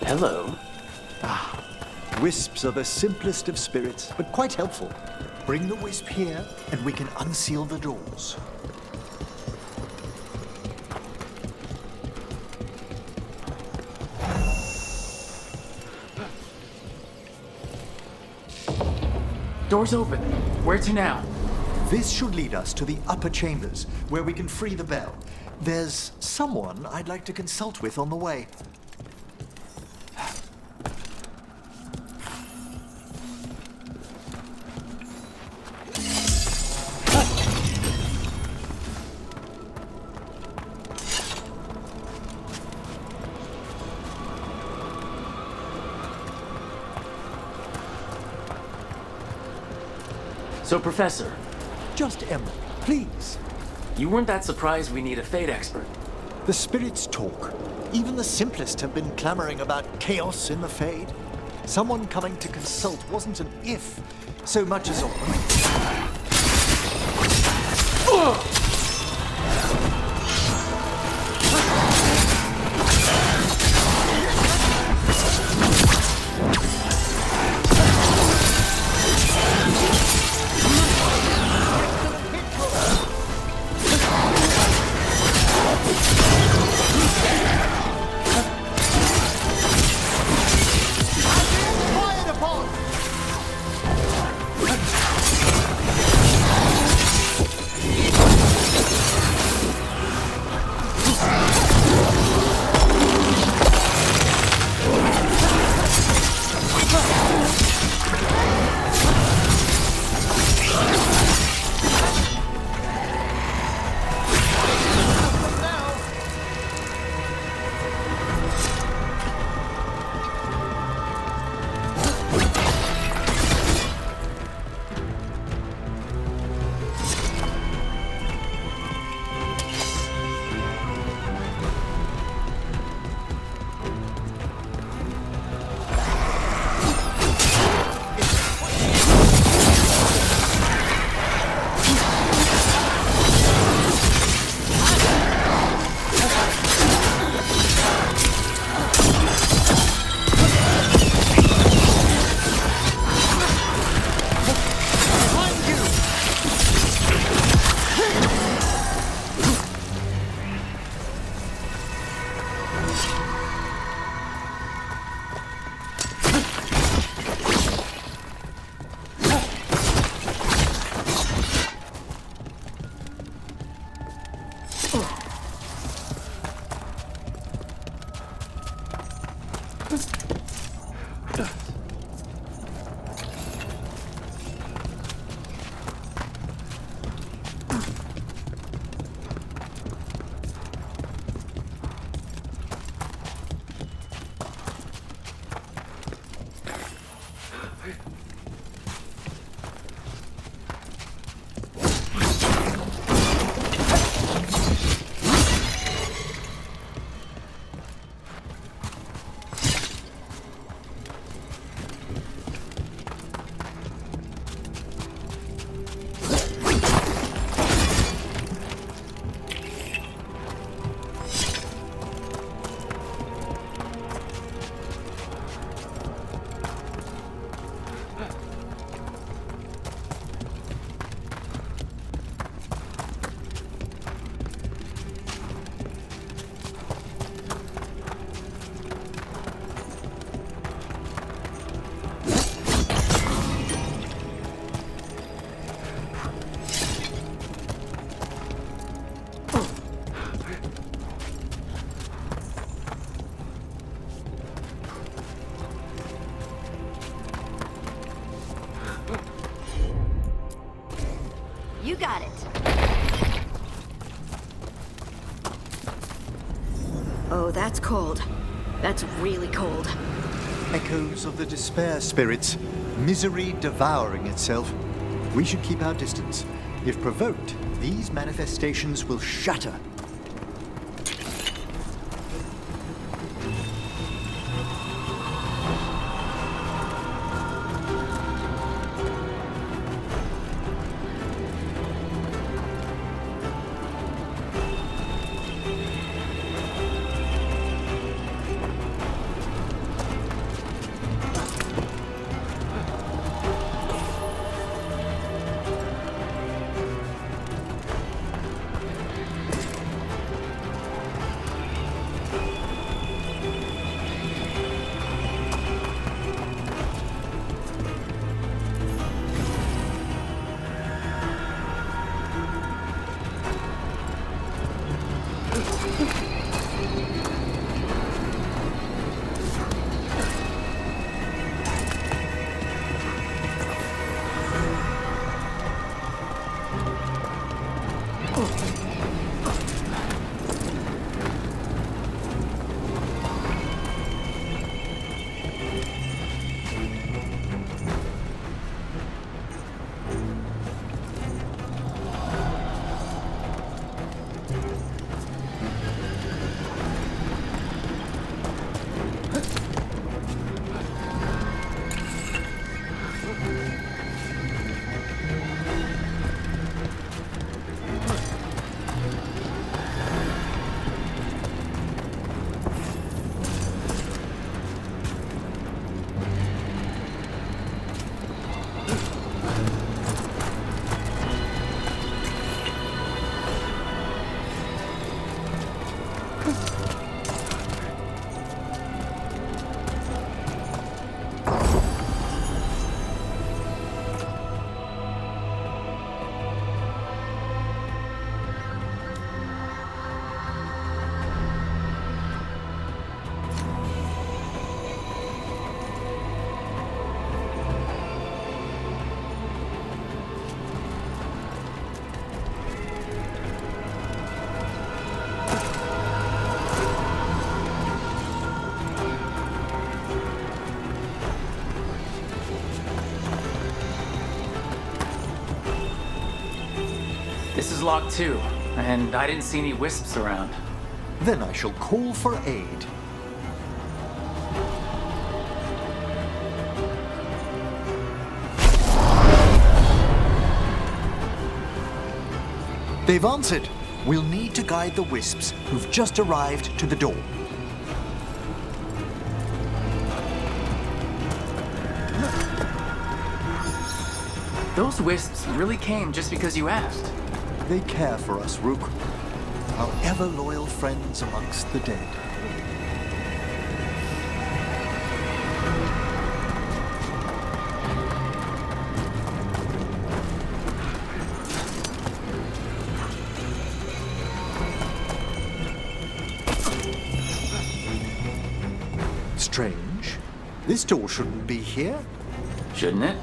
Hello. Wisps are the simplest of spirits, but quite helpful. Bring the wisp here, and we can unseal the doors. Door's open. Where to now? This should lead us to the upper chambers, where we can free the bell. There's someone I'd like to consult with on the way. So, Professor. Just Emerald, please. You weren't that surprised we need a Fate expert. The spirits talk. Even the simplest have been clamoring about chaos in the Fade. Someone coming to consult wasn't an if, so much as a when. You got it. Oh, that's cold. That's really cold. Echoes of the despair spirits, misery devouring itself. We should keep our distance. If provoked, these manifestations will shatter. This is Lock 2, and I didn't see any wisps around. Then I shall call for aid. They've answered. We'll need to guide the wisps who've just arrived to the door. Those wisps really came just because you asked. They care for us, Rook. Our ever-loyal friends amongst the dead. Strange. This door shouldn't be here. Shouldn't it?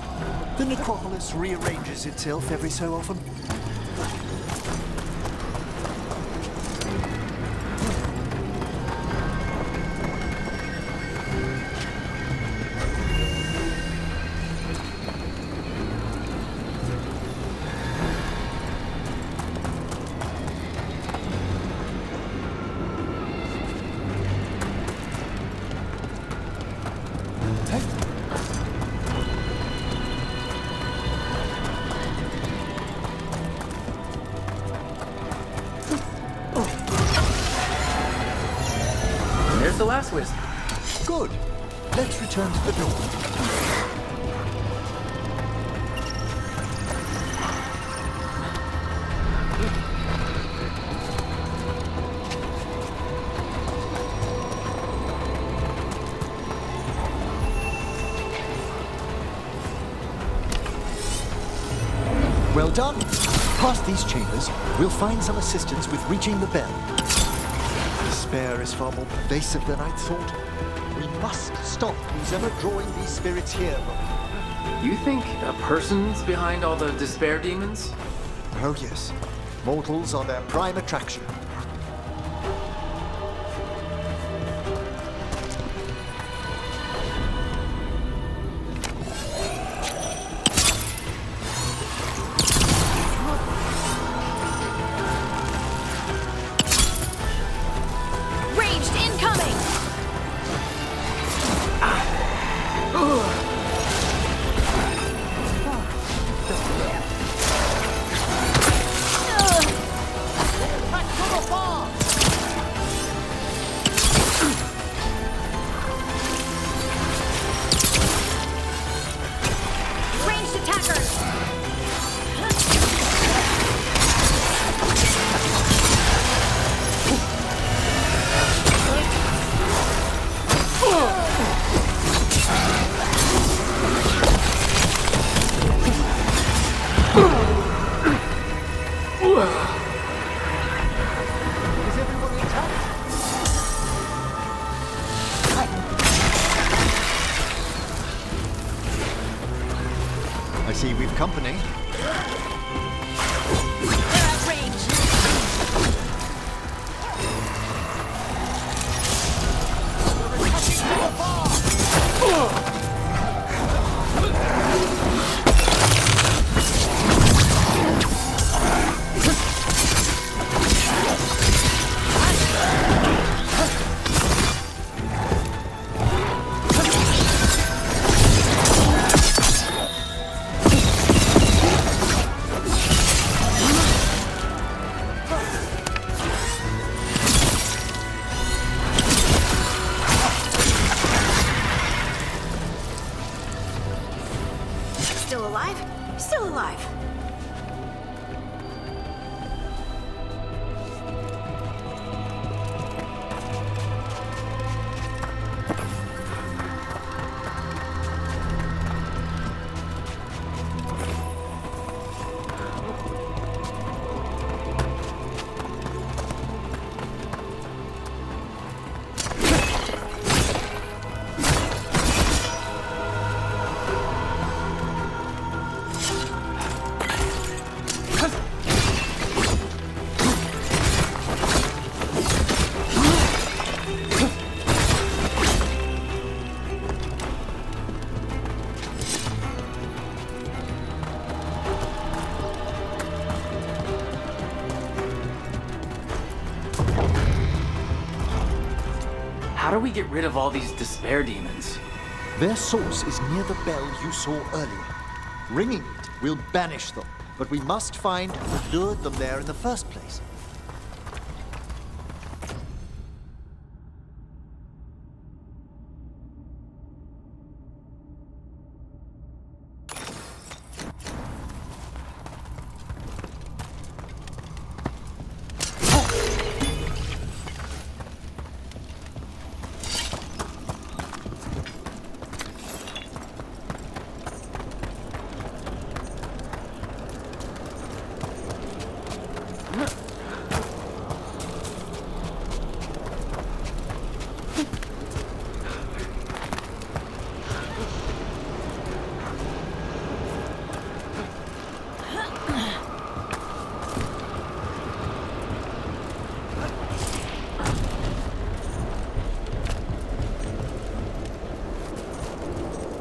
The necropolis rearranges itself every so often. There's the last wisp. Good. Let's return to the door. Well done. Past these chambers, we'll find some assistance with reaching the bell. Despair is far more pervasive than I'd thought. We must stop who's ever drawing these spirits here. You think a person's behind all the despair demons? Oh, yes. Mortals are their prime attraction. Ranged incoming! Ranged attackers! Is everyone intact? I see we've company. Still alive? Still alive. How do we get rid of all these despair demons? Their source is near the bell you saw earlier. Ringing it will banish them, but we must find who lured them there in the first place.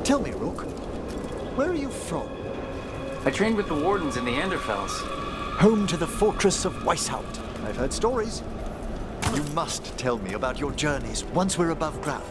Tell me, Rook, where are you from? I trained with the Wardens in the Anderfels. Home to the fortress of Weishaupt. I've heard stories. You must tell me about your journeys once we're above ground.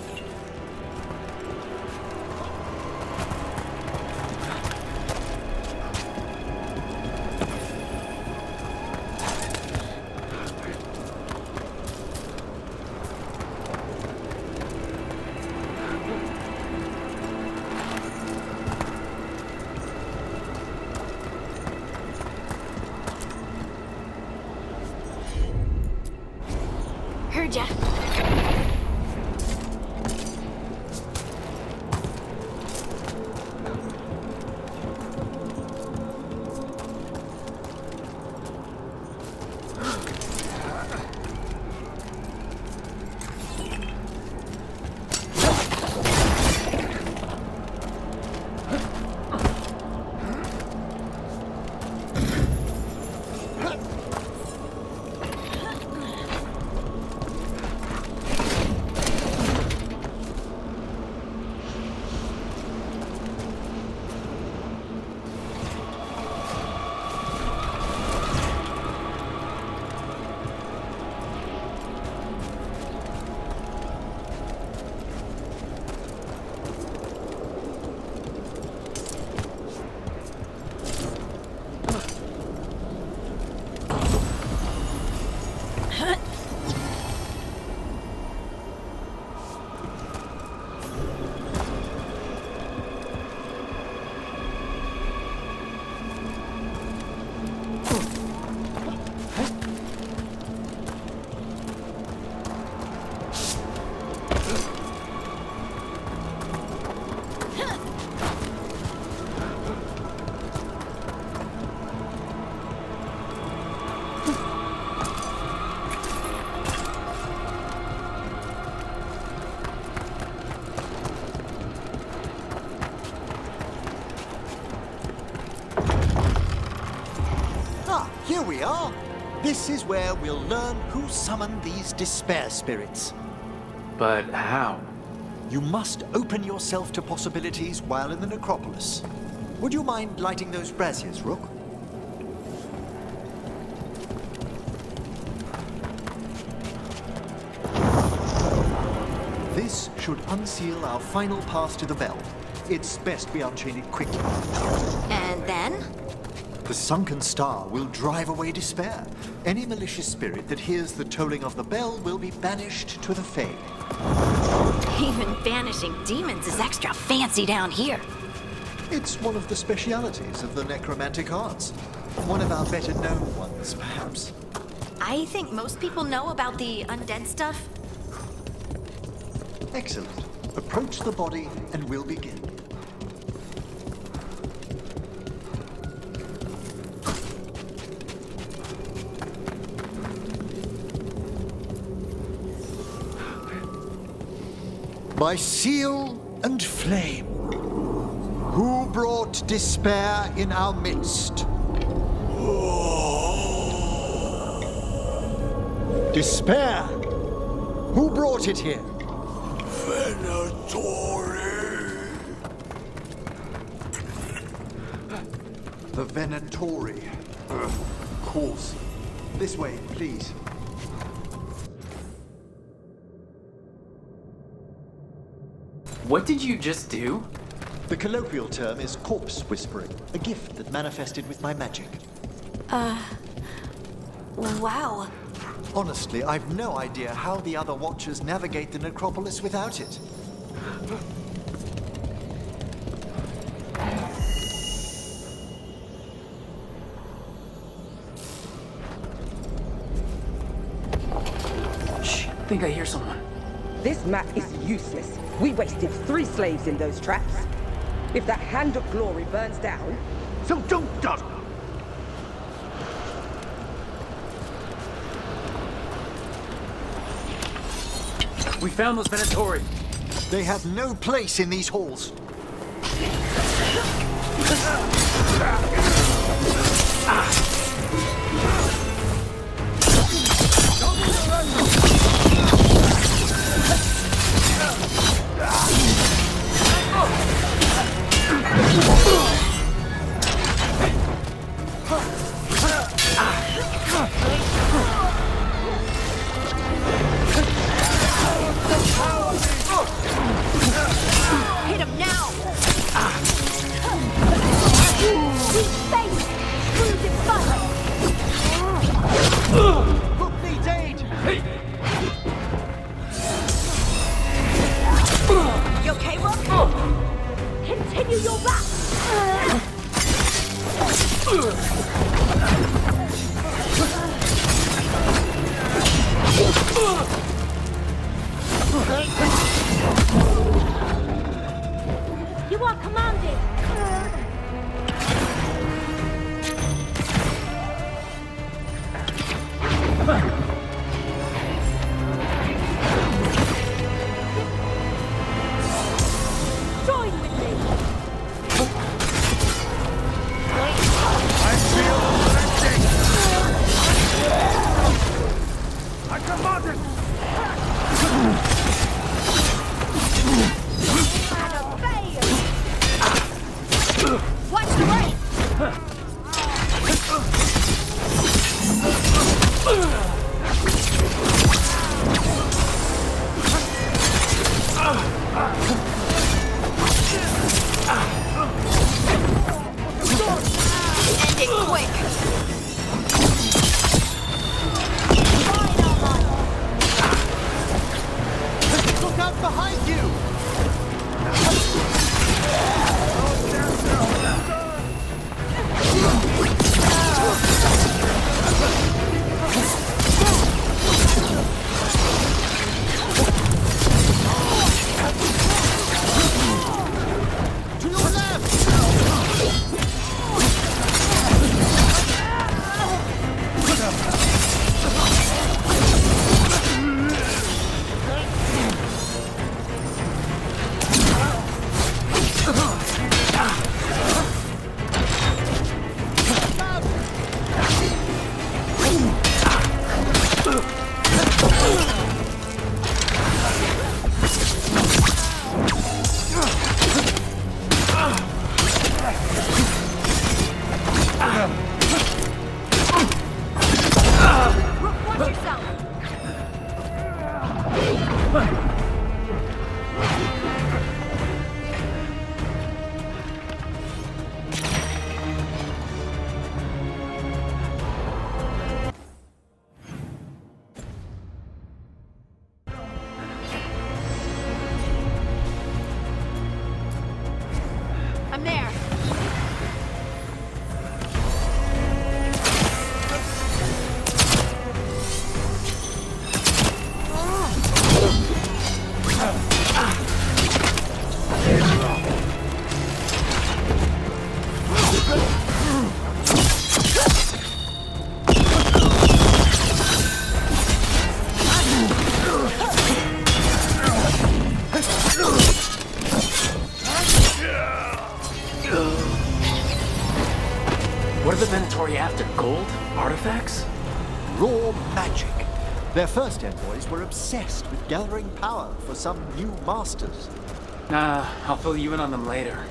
Heard ya. here we are. This is where we'll learn who summoned these despair spirits. But how? You must open yourself to possibilities while in the necropolis. Would you mind lighting those braziers, Rook? This should unseal our final path to the bell. It's best we unchain it quickly. And then? The sunken star will drive away despair. Any malicious spirit that hears the tolling of the bell will be banished to the Fae. Even banishing demons is extra fancy down here. It's one of the specialities of the necromantic arts. One of our better known ones, perhaps. I think most people know about the undead stuff. Excellent. Approach the body and we'll begin. By seal and flame, who brought despair in our midst? Despair! Who brought it here? Venatori. The Venatori. Of course. This way, please. What did you just do? The colloquial term is corpse whispering, a gift that manifested with my magic. Wow. Honestly, I've no idea how the other Watchers navigate the necropolis without it. Shh, I think I hear someone. This map is useless. We wasted 3 slaves in those traps. If that Hand of Glory burns down... So don't dawdle! We found those Venatori. They have no place in these halls. Hit him now! Weak face! Screws in front! Hook needs aid! You okay, Rook? Continue your back! You are commanded! Join with me! I feel lifting! I commanded! Watch the way! End it quick! Look out behind you! What are the Venatori after? Gold? Artifacts? Raw magic. Their first envoys were obsessed with gathering power for some new masters. Nah, I'll fill you in on them later.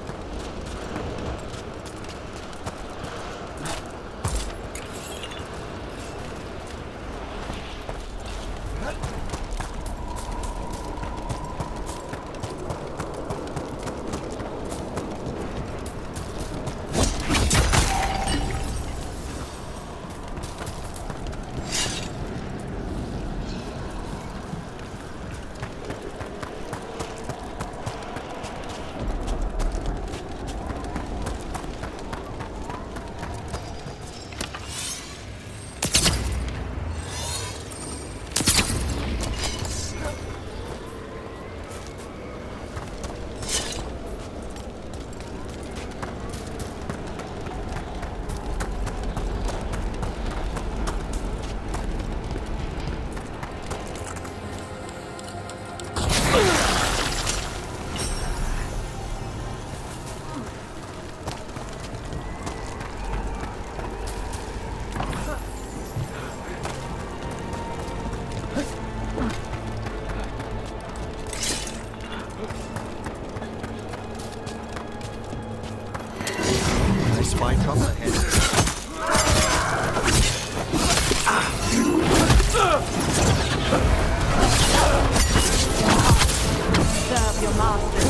Spy trouble ahead. Serve your master.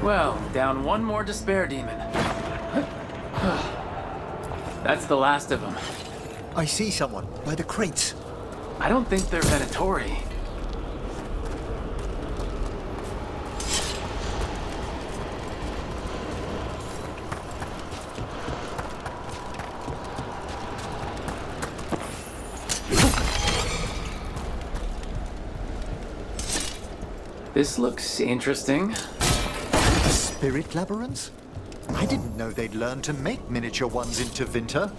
Well, down one more despair demon. That's the last of them. I see someone by the crates. I don't think they're Venatori. This looks interesting. A spirit labyrinth? I didn't know they'd learned to make miniature ones in Tevinter.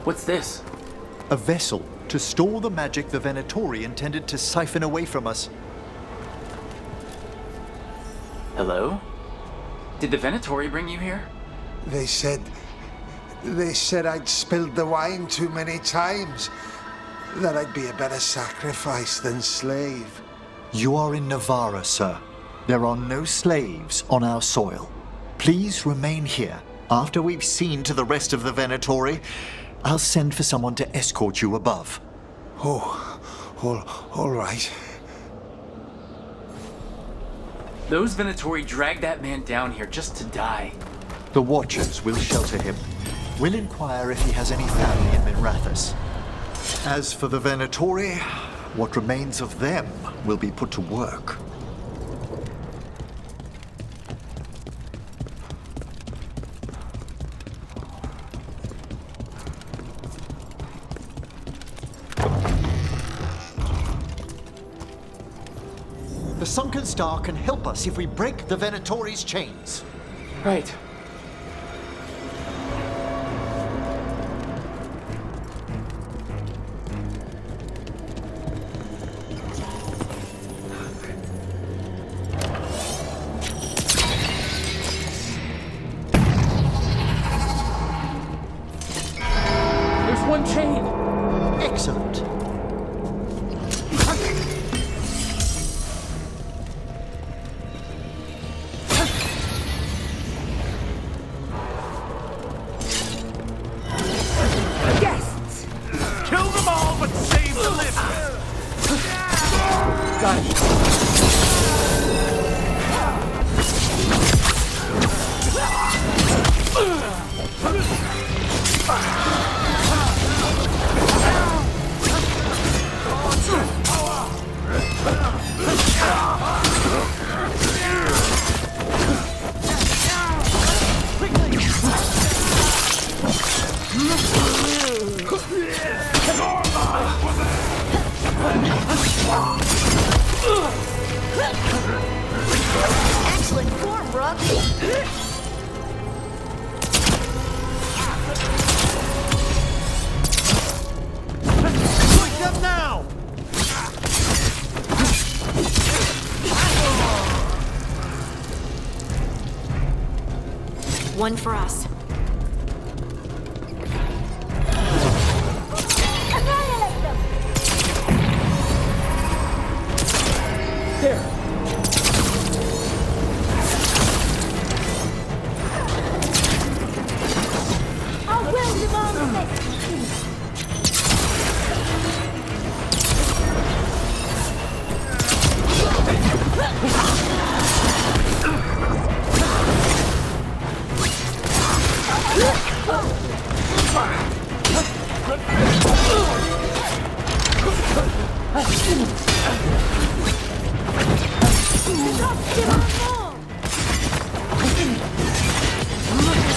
What's this? A vessel to store the magic the Venatori intended to siphon away from us. Hello? Did the Venatori bring you here? They said I'd spilled the wine too many times. That I'd be a better sacrifice than slave. You are in Navarra, sir. There are no slaves on our soil. Please remain here. After we've seen to the rest of the Venatori, I'll send for someone to escort you above. All right. Those Venatori dragged that man down here just to die. The Watchers will shelter him. We'll inquire if he has any family in Minrathous. As for the Venatori, what remains of them will be put to work. The Sunken Star can help us if we break the Venatori's chains. Right. Got it. Excellent form, Rook. Wake them now! One for us.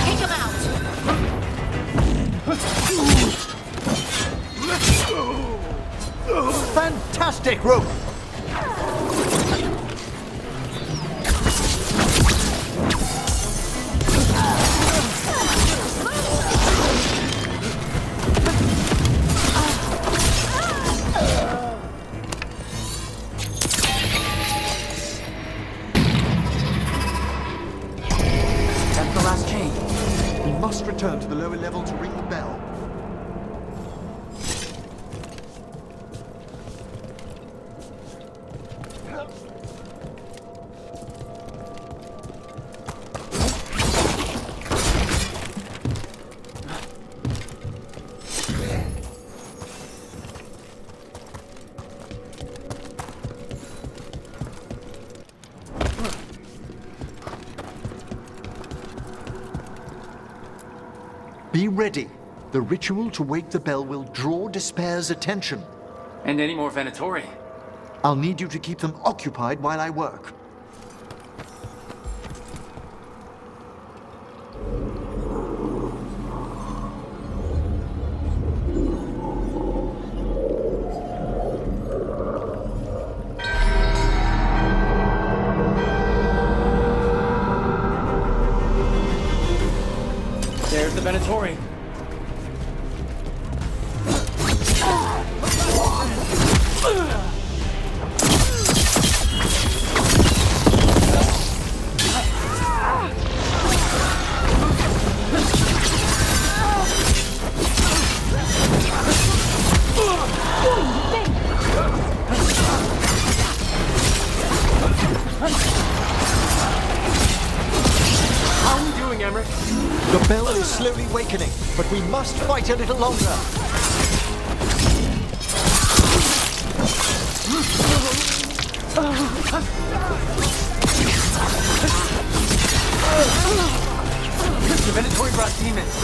Take him out. Fantastic, Rook! That's the last chain. We must return to the lower level to ring the bell. Be ready. The ritual to wake the bell will draw Despair's attention. And any more Venatori. I'll need you to keep them occupied while I work. There's the Venatori. How are we doing, Emmerich? The bell is slowly wakening, but we must fight a little longer. The Venatori brought demons.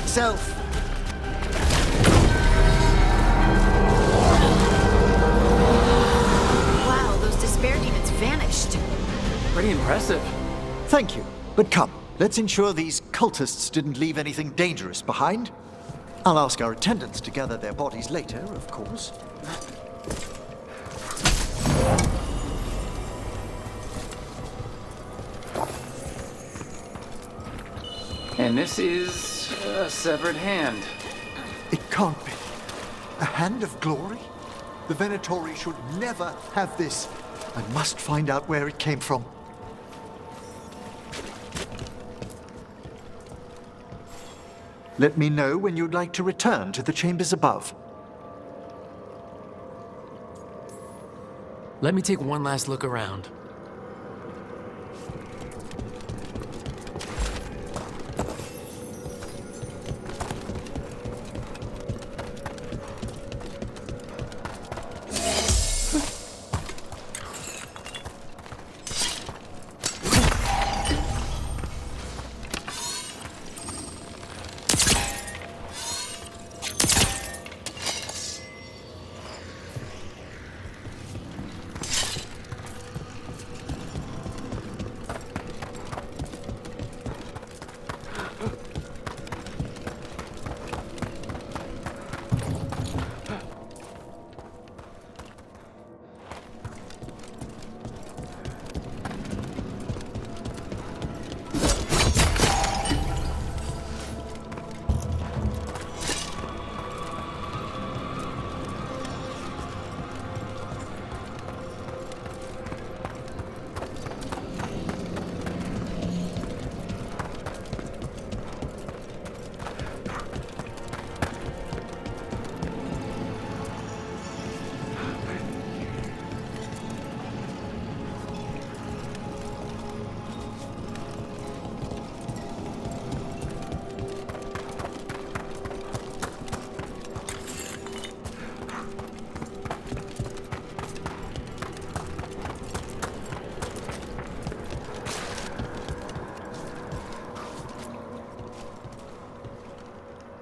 itself. Wow, those despair demons vanished. Pretty impressive. Thank you. But come, let's ensure these cultists didn't leave anything dangerous behind. I'll ask our attendants to gather their bodies later, of course. And this is a severed hand. It can't be. A hand of glory? The Venatori should never have this. I must find out where it came from. Let me know when you'd like to return to the chambers above. Let me take one last look around.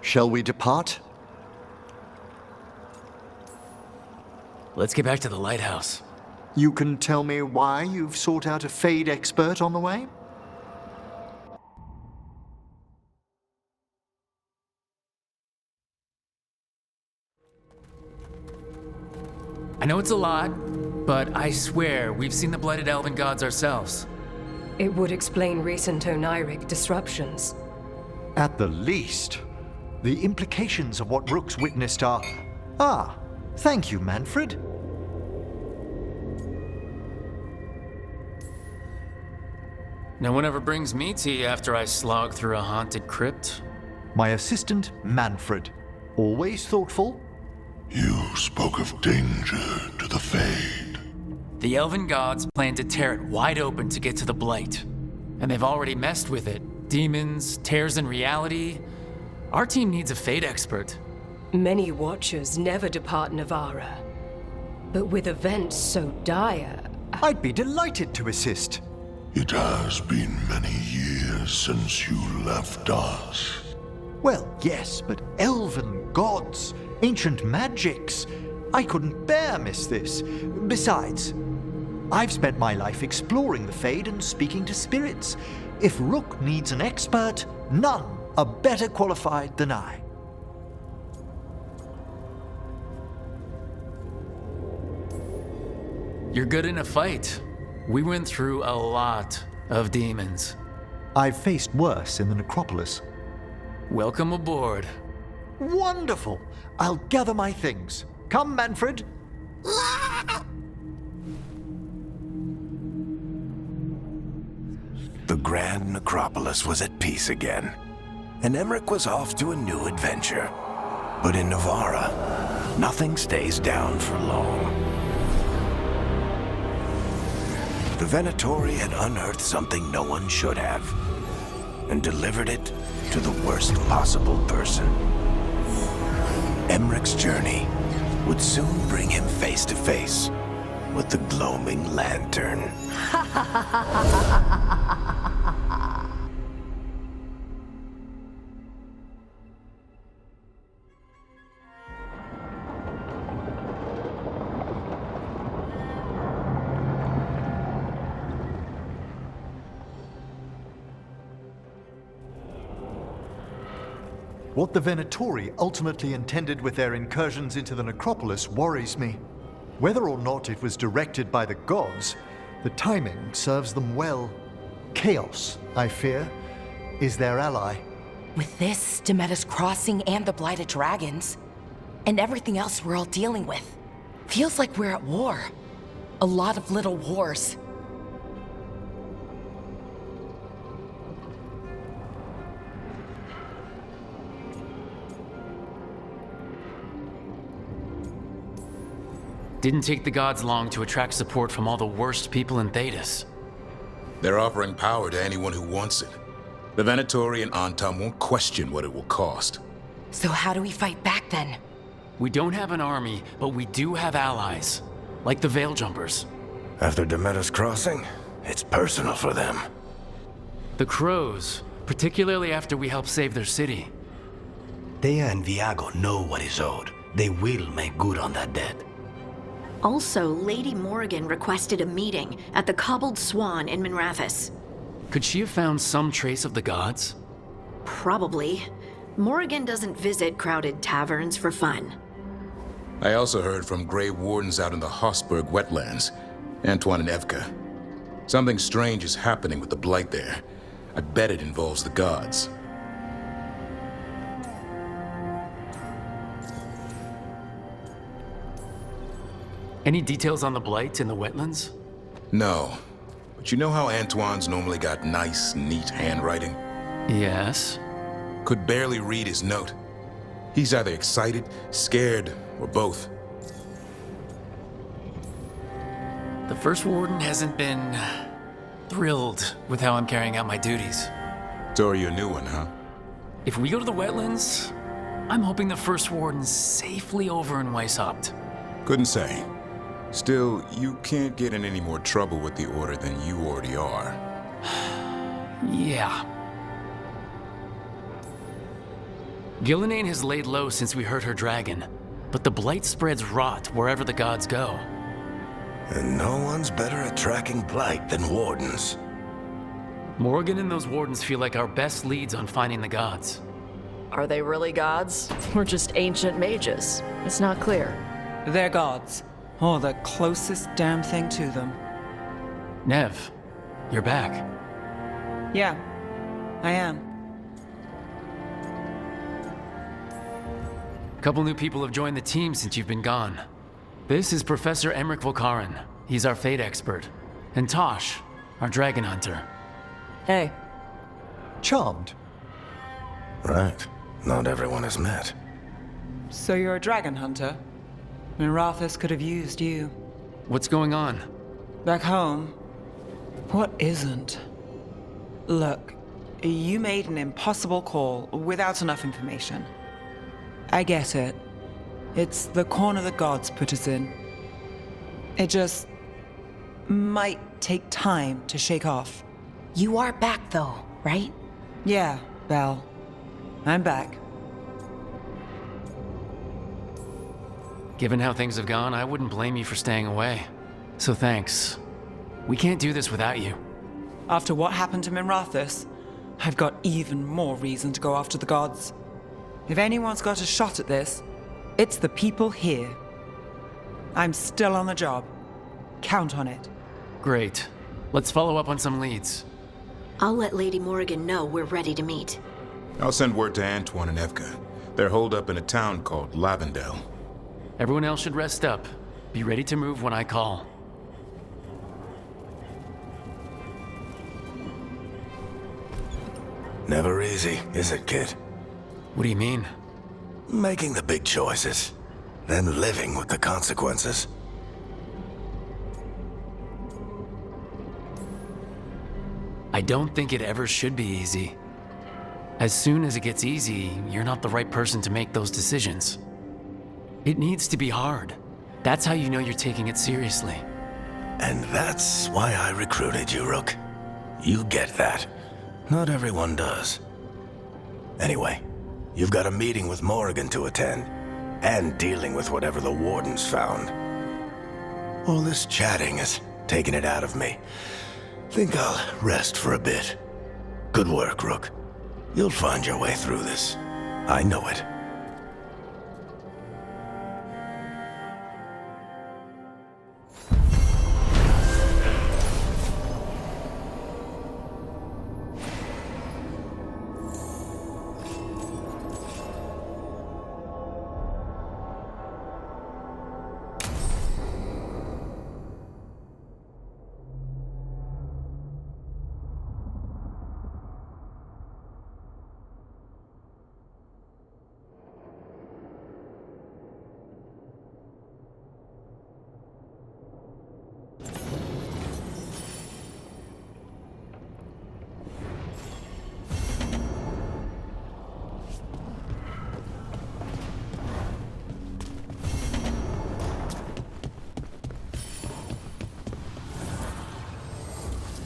Shall we depart? Let's get back to the lighthouse. You can tell me why you've sought out a Fade expert on the way? I know it's a lot, but I swear we've seen the Blighted Elven Gods ourselves. It would explain recent Oniric disruptions. At the least. The implications of what Rook's witnessed are... Ah, thank you, Manfred. No one ever brings me tea after I slog through a haunted crypt. My assistant, Manfred. Always thoughtful. You spoke of danger to the Fade. The Elven Gods plan to tear it wide open to get to the Blight. And they've already messed with it. Demons, tears in reality... Our team needs a Fade expert. Many Watchers never depart Navarra. But with events so dire... I'd be delighted to assist. It has been many years since you left us. Well, yes, but elven gods, ancient magics. I couldn't bear miss this. Besides, I've spent my life exploring the Fade and speaking to spirits. If Rook needs an expert, none are better qualified than I. You're good in a fight. We went through a lot of demons. I've faced worse in the Necropolis. Welcome aboard. Wonderful! I'll gather my things. Come, Manfred. The Grand Necropolis was at peace again, and Emmerich was off to a new adventure. But in Navarra, nothing stays down for long. The Venatori had unearthed something no one should have, and delivered it to the worst possible person. Emmerich's journey would soon bring him face to face with the Gloaming Lantern. What the Venatori ultimately intended with their incursions into the necropolis worries me. Whether or not it was directed by the gods, the timing serves them well. Chaos, I fear, is their ally. With this, Demeter's Crossing and the Blighted Dragons, and everything else we're all dealing with, feels like we're at war. A lot of little wars. Didn't take the gods long to attract support from all the worst people in Thedas. They're offering power to anyone who wants it. The Venatori and Antam won't question what it will cost. So how do we fight back then? We don't have an army, but we do have allies. Like the Veil Jumpers. After Demeter's Crossing, it's personal for them. The Crows, particularly after we helped save their city. Thea and Viago know what is owed. They will make good on that debt. Also, Lady Morrigan requested a meeting at the Cobbled Swan in Minrathous. Could she have found some trace of the gods? Probably. Morrigan doesn't visit crowded taverns for fun. I also heard from Grey Wardens out in the Hossberg wetlands, Antoine and Evka. Something strange is happening with the Blight there. I bet it involves the gods. Any details on the Blight in the wetlands? No. But you know how Antoine's normally got nice, neat handwriting? Yes. Could barely read his note. He's either excited, scared, or both. The First Warden hasn't been thrilled with how I'm carrying out my duties. So are you a new one, huh? If we go to the wetlands, I'm hoping the First Warden's safely over in Weishaupt. Couldn't say. Still, you can't get in any more trouble with the Order than you already are. Yeah. Gillenane has laid low since we hurt her dragon, but the Blight spreads rot wherever the gods go. And no one's better at tracking Blight than Wardens. Morrigan and those Wardens feel like our best leads on finding the gods. Are they really gods? Or just ancient mages? It's not clear. They're gods. Or the closest damn thing to them. Nev, you're back. Yeah, I am. A couple new people have joined the team since you've been gone. This is Professor Emmerich Volkaren. He's our fate expert. And Tosh, our dragon hunter. Hey. Charmed. Right. Not everyone has met. So you're a dragon hunter? Minrathous could have used you. What's going on? Back home, what isn't? Look, you made an impossible call without enough information. I get it. It's the corner the gods put us in. It just might take time to shake off. You are back though, right? Yeah, Belle. I'm back. Given how things have gone, I wouldn't blame you for staying away. So thanks. We can't do this without you. After what happened to Minrathous, I've got even more reason to go after the gods. If anyone's got a shot at this, it's the people here. I'm still on the job. Count on it. Great. Let's follow up on some leads. I'll let Lady Morrigan know we're ready to meet. I'll send word to Antoine and Evka. They're holed up in a town called Lavendel. Everyone else should rest up. Be ready to move when I call. Never easy, is it, kid? What do you mean? Making the big choices, then living with the consequences. I don't think it ever should be easy. As soon as it gets easy, you're not the right person to make those decisions. It needs to be hard. That's how you know you're taking it seriously. And that's why I recruited you, Rook. You get that. Not everyone does. Anyway, you've got a meeting with Morrigan to attend, and dealing with whatever the Wardens found. All this chatting is taking it out of me. Think I'll rest for a bit. Good work, Rook. You'll find your way through this. I know it.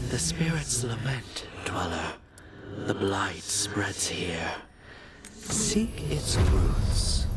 The spirits lament, Dweller. The blight spreads here. Seek its roots.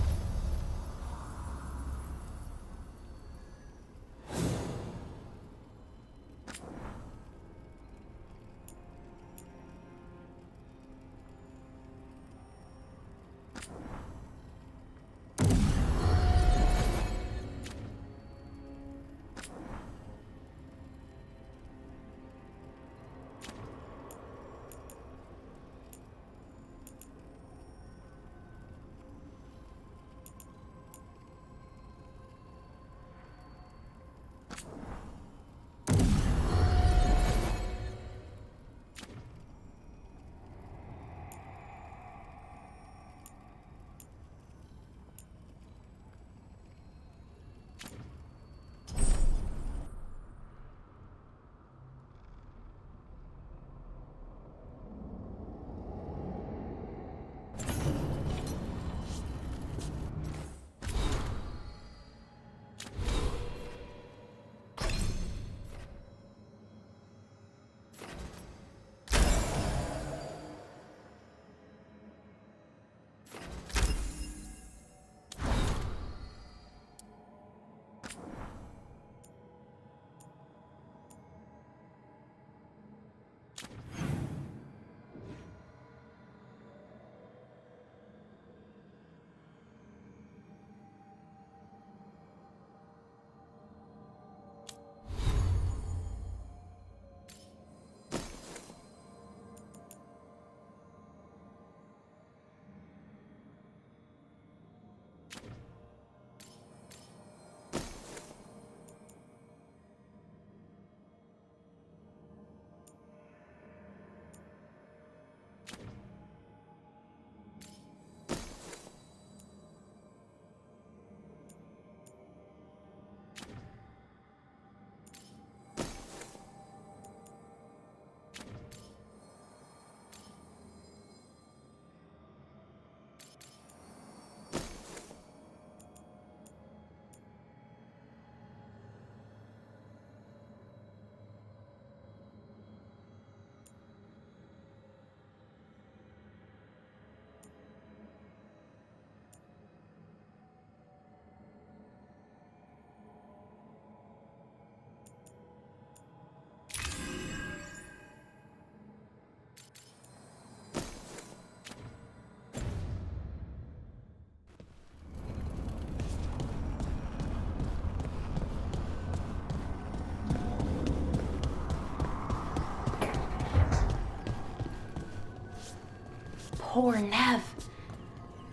Poor Nev.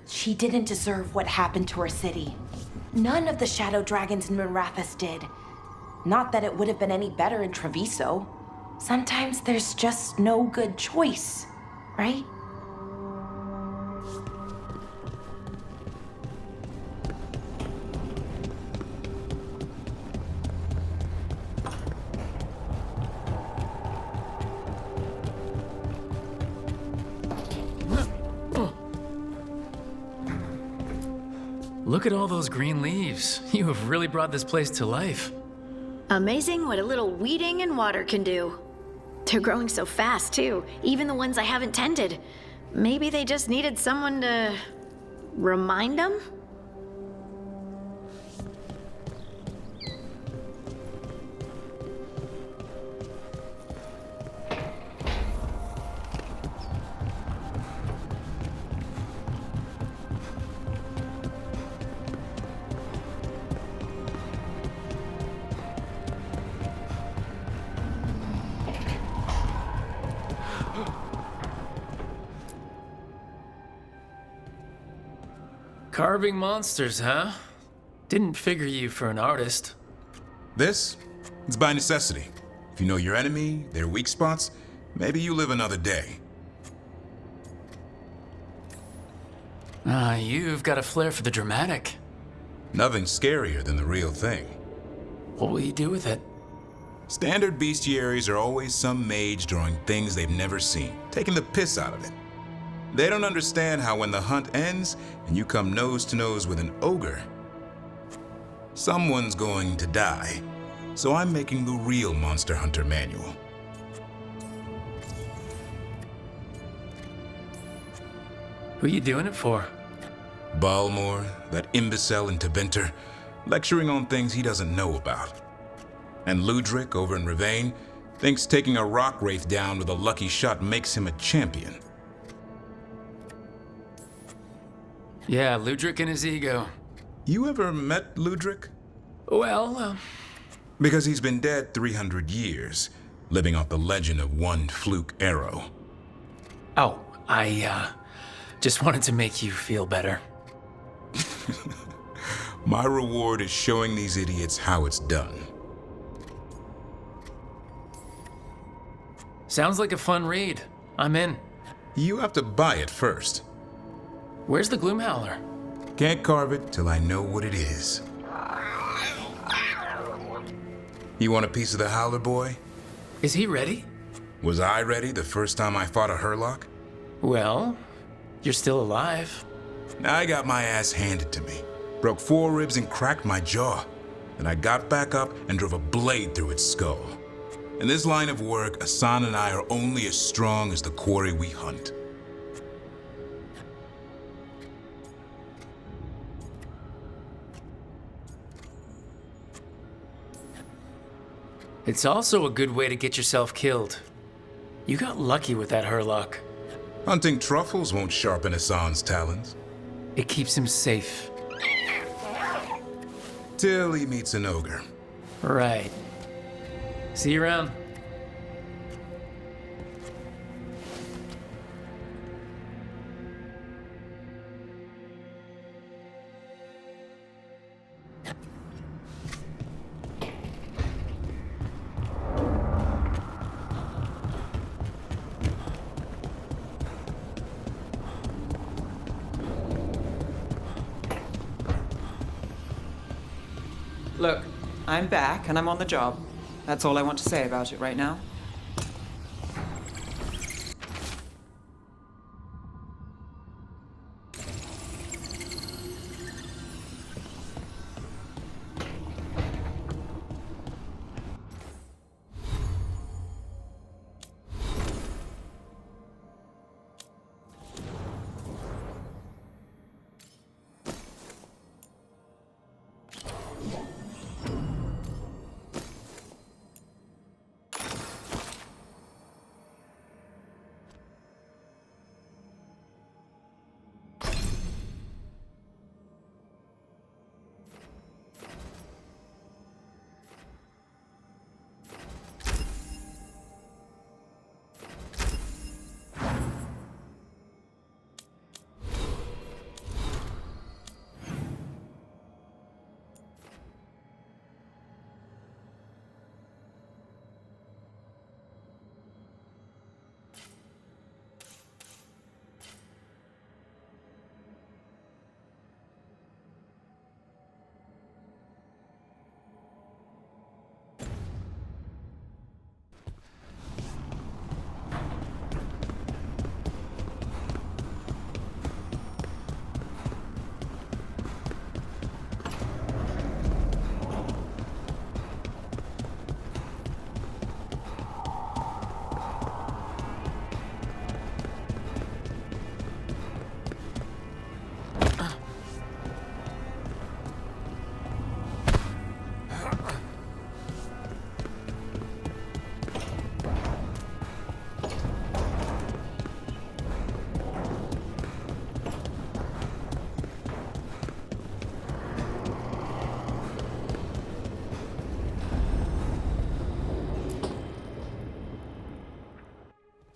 She didn't deserve what happened to her city. None of the Shadow Dragons in Mirathas did. Not that it would have been any better in Treviso. Sometimes there's just no good choice, right? Look at all those green leaves. You have really brought this place to life. Amazing what a little weeding and water can do. They're growing so fast, too. Even the ones I haven't tended. Maybe they just needed someone to remind them? Carving monsters, huh? Didn't figure you for an artist. This? It's by necessity. If you know your enemy, their weak spots, maybe you live another day. You've got a flair for the dramatic. Nothing scarier than the real thing. What will you do with it? Standard bestiaries are always some mage drawing things they've never seen, taking the piss out of it. They don't understand how when the hunt ends and you come nose to nose with an ogre, someone's going to die. So I'm making the real Monster Hunter manual. Who are you doing it for? Balmor, that imbecile in Tevinter, lecturing on things he doesn't know about. And Ludric over in Rivain thinks taking a rock wraith down with a lucky shot makes him a champion. Yeah, Ludric and his ego. You ever met Ludric? Well, Because he's been dead 300 years, living off the legend of one fluke arrow. Oh, I just wanted to make you feel better. My reward is showing these idiots how it's done. Sounds like a fun read. I'm in. You have to buy it first. Where's the Gloomhowler? Can't carve it till I know what it is. You want a piece of the Howler boy? Is he ready? Was I ready the first time I fought a Hurlock? Well, you're still alive. I got my ass handed to me. Broke 4 ribs and cracked my jaw. Then I got back up and drove a blade through its skull. In this line of work, Asan and I are only as strong as the quarry we hunt. It's also a good way to get yourself killed. You got lucky with that Hurlock. Hunting truffles won't sharpen Asan's talons. It keeps him safe. Till he meets an ogre. Right. See you around. Look, I'm back and I'm on the job. That's all I want to say about it right now.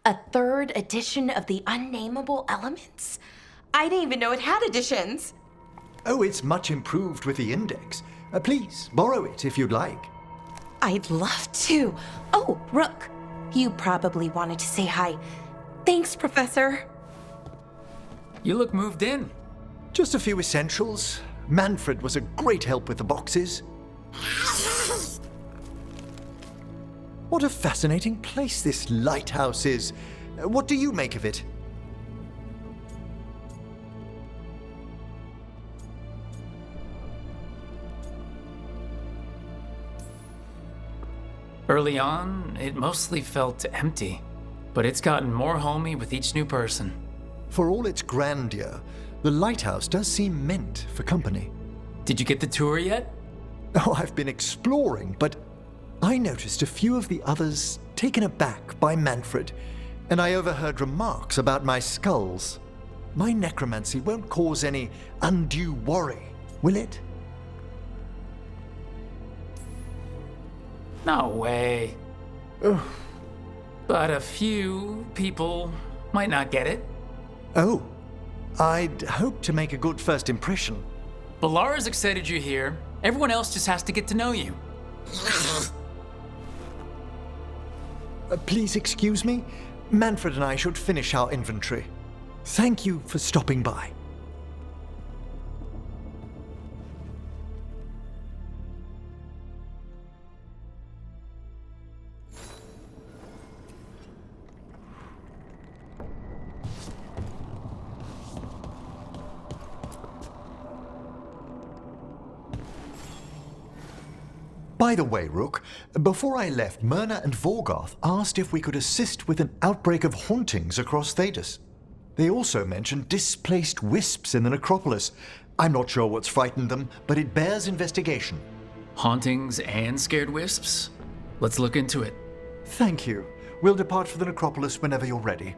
A 3rd edition of the Unnameable Elements? I didn't even know it had editions. Oh, it's much improved with the index. Please, borrow it if you'd like. I'd love to. Oh, Rook, you probably wanted to say hi. Thanks, Professor. You look moved in. Just a few essentials. Manfred was a great help with the boxes. What a fascinating place this lighthouse is. What do you make of it? Early on, it mostly felt empty, but it's gotten more homey with each new person. For all its grandeur, the lighthouse does seem meant for company. Did you get the tour yet? Oh, I've been exploring, but I noticed a few of the others taken aback by Manfred, and I overheard remarks about my skulls. My necromancy won't cause any undue worry, will it? No way. Oh. But a few people might not get it. Oh, I'd hope to make a good first impression. Balara's excited you're here. Everyone else just has to get to know you. Please excuse me. Manfred and I should finish our inventory. Thank you for stopping by. By the way, Rook, before I left, Myrna and Vorgoth asked if we could assist with an outbreak of hauntings across Thedas. They also mentioned displaced wisps in the necropolis. I'm not sure what's frightened them, but it bears investigation. Hauntings and scared wisps? Let's look into it. Thank you. We'll depart for the necropolis whenever you're ready.